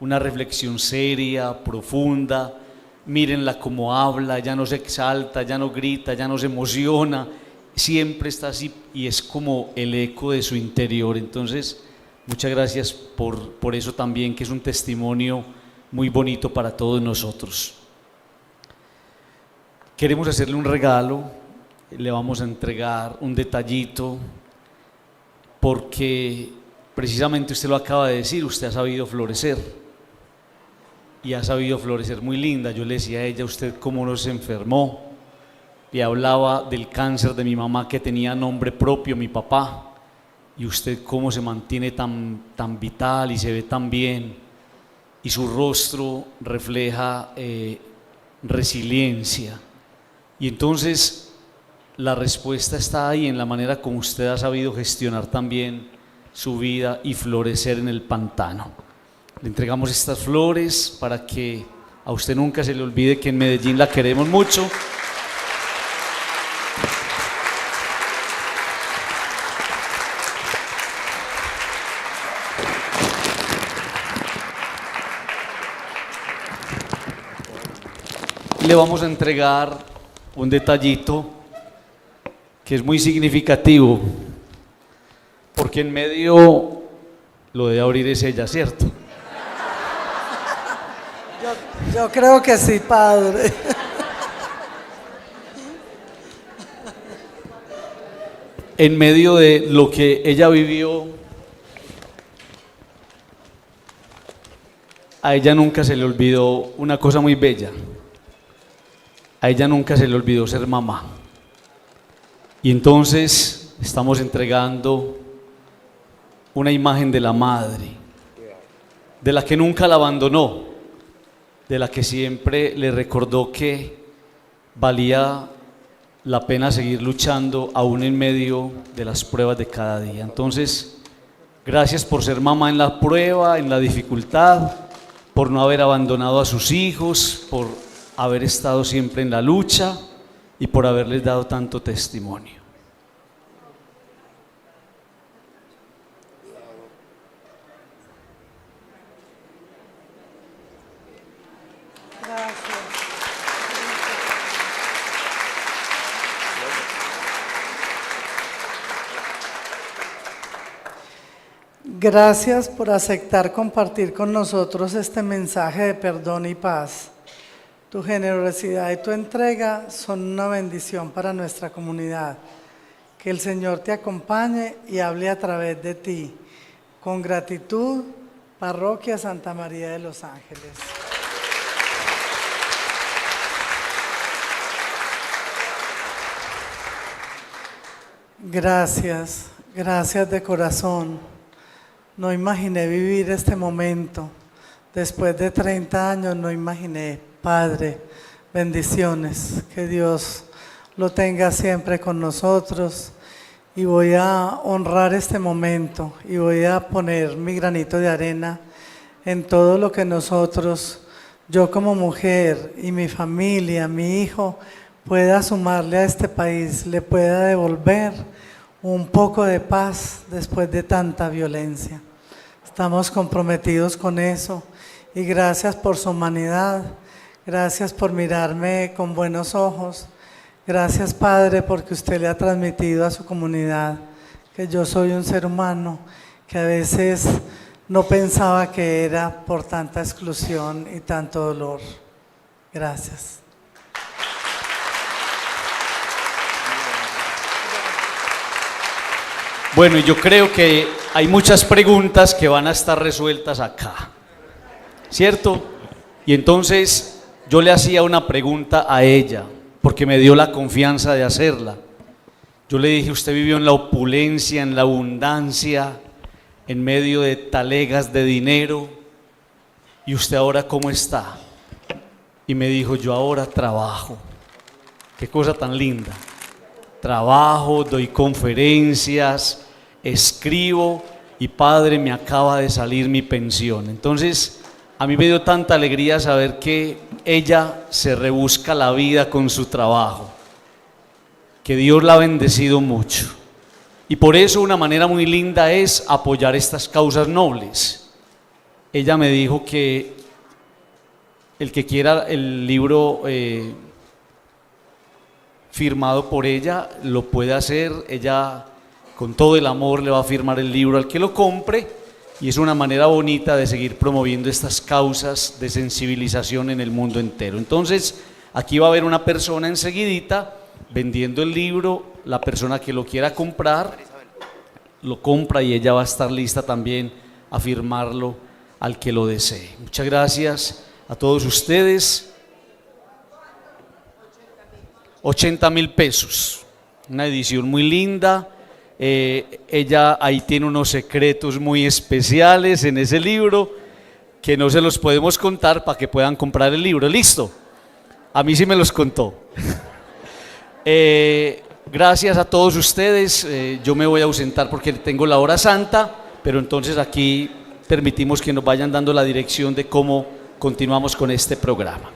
una reflexión seria, profunda. Mírenla cómo habla, ya no se exalta, ya no grita, ya no se emociona, siempre está así, y es como el eco de su interior. Entonces, muchas gracias por eso también, que es un testimonio muy bonito para todos nosotros. Queremos hacerle un regalo, le vamos a entregar un detallito, porque precisamente usted lo acaba de decir, usted ha sabido florecer. Y ha sabido florecer muy linda. Yo le decía a ella, usted cómo no se enfermó, y hablaba del cáncer de mi mamá que tenía nombre propio, mi papá, y usted cómo se mantiene tan vital y se ve tan bien, y su rostro refleja resiliencia. Y entonces la respuesta está ahí, en la manera como usted ha sabido gestionar también su vida y florecer en el pantano. Le entregamos estas flores para que a usted nunca se le olvide que en Medellín la queremos mucho. Le vamos a entregar un detallito que es muy significativo, porque en medio lo de abrir es ella, ¿cierto? Yo creo que sí, padre. en medio de lo que ella vivió, a ella nunca se le olvidó una cosa muy bella. A ella nunca se le olvidó ser mamá. Y entonces estamos entregando una imagen de la madre, de la que nunca la abandonó, de la que siempre le recordó que valía la pena seguir luchando aún en medio de las pruebas de cada día. Entonces, gracias por ser mamá en la prueba, en la dificultad, por no haber abandonado a sus hijos, por haber estado siempre en la lucha y por haberles dado tanto testimonio. Gracias por aceptar compartir con nosotros este mensaje de perdón y paz. Tu generosidad y tu entrega son una bendición para nuestra comunidad. Que el Señor te acompañe y hable a través de ti. Con gratitud, Parroquia Santa María de los Ángeles. Gracias, gracias de corazón. No imaginé vivir este momento. Después de 30 años no imaginé. Padre, bendiciones. Que Dios lo tenga siempre con nosotros. Y voy a honrar este momento y voy a poner mi granito de arena en todo lo que nosotros, yo como mujer y mi familia, mi hijo, pueda sumarle a este país, le pueda devolver un poco de paz después de tanta violencia. Estamos comprometidos con eso y gracias por su humanidad, gracias por mirarme con buenos ojos, gracias Padre porque usted le ha transmitido a su comunidad que yo soy un ser humano que a veces no pensaba que era por tanta exclusión y tanto dolor. Gracias. Bueno, yo creo que hay muchas preguntas que van a estar resueltas acá, ¿cierto? Y entonces yo le hacía una pregunta a ella, porque me dio la confianza de hacerla. Yo le dije, usted vivió en la opulencia, en la abundancia, en medio de talegas de dinero, ¿y usted ahora cómo está? Y me dijo, yo ahora trabajo. Qué cosa tan linda. Trabajo, doy conferencias, escribo y Padre, me acaba de salir mi pensión. Entonces, a mí me dio tanta alegría saber que ella se rebusca la vida con su trabajo, que Dios la ha bendecido mucho. Y por eso una manera muy linda es apoyar estas causas nobles. Ella me dijo que el que quiera el libro firmado por ella, lo puede hacer. Ella con todo el amor le va a firmar el libro al que lo compre y es una manera bonita de seguir promoviendo estas causas de sensibilización en el mundo entero. Entonces, aquí va a haber una persona enseguidita vendiendo el libro, la persona que lo quiera comprar, lo compra y ella va a estar lista también a firmarlo al que lo desee. Muchas gracias a todos ustedes. 80.000 pesos, una edición muy linda. Ella ahí tiene unos secretos muy especiales en ese libro que no se los podemos contar para que puedan comprar el libro. ¿Listo? A mí sí me los contó. Gracias a todos ustedes. Yo me voy a ausentar porque tengo la hora santa, pero entonces aquí permitimos que nos vayan dando la dirección de cómo continuamos con este programa.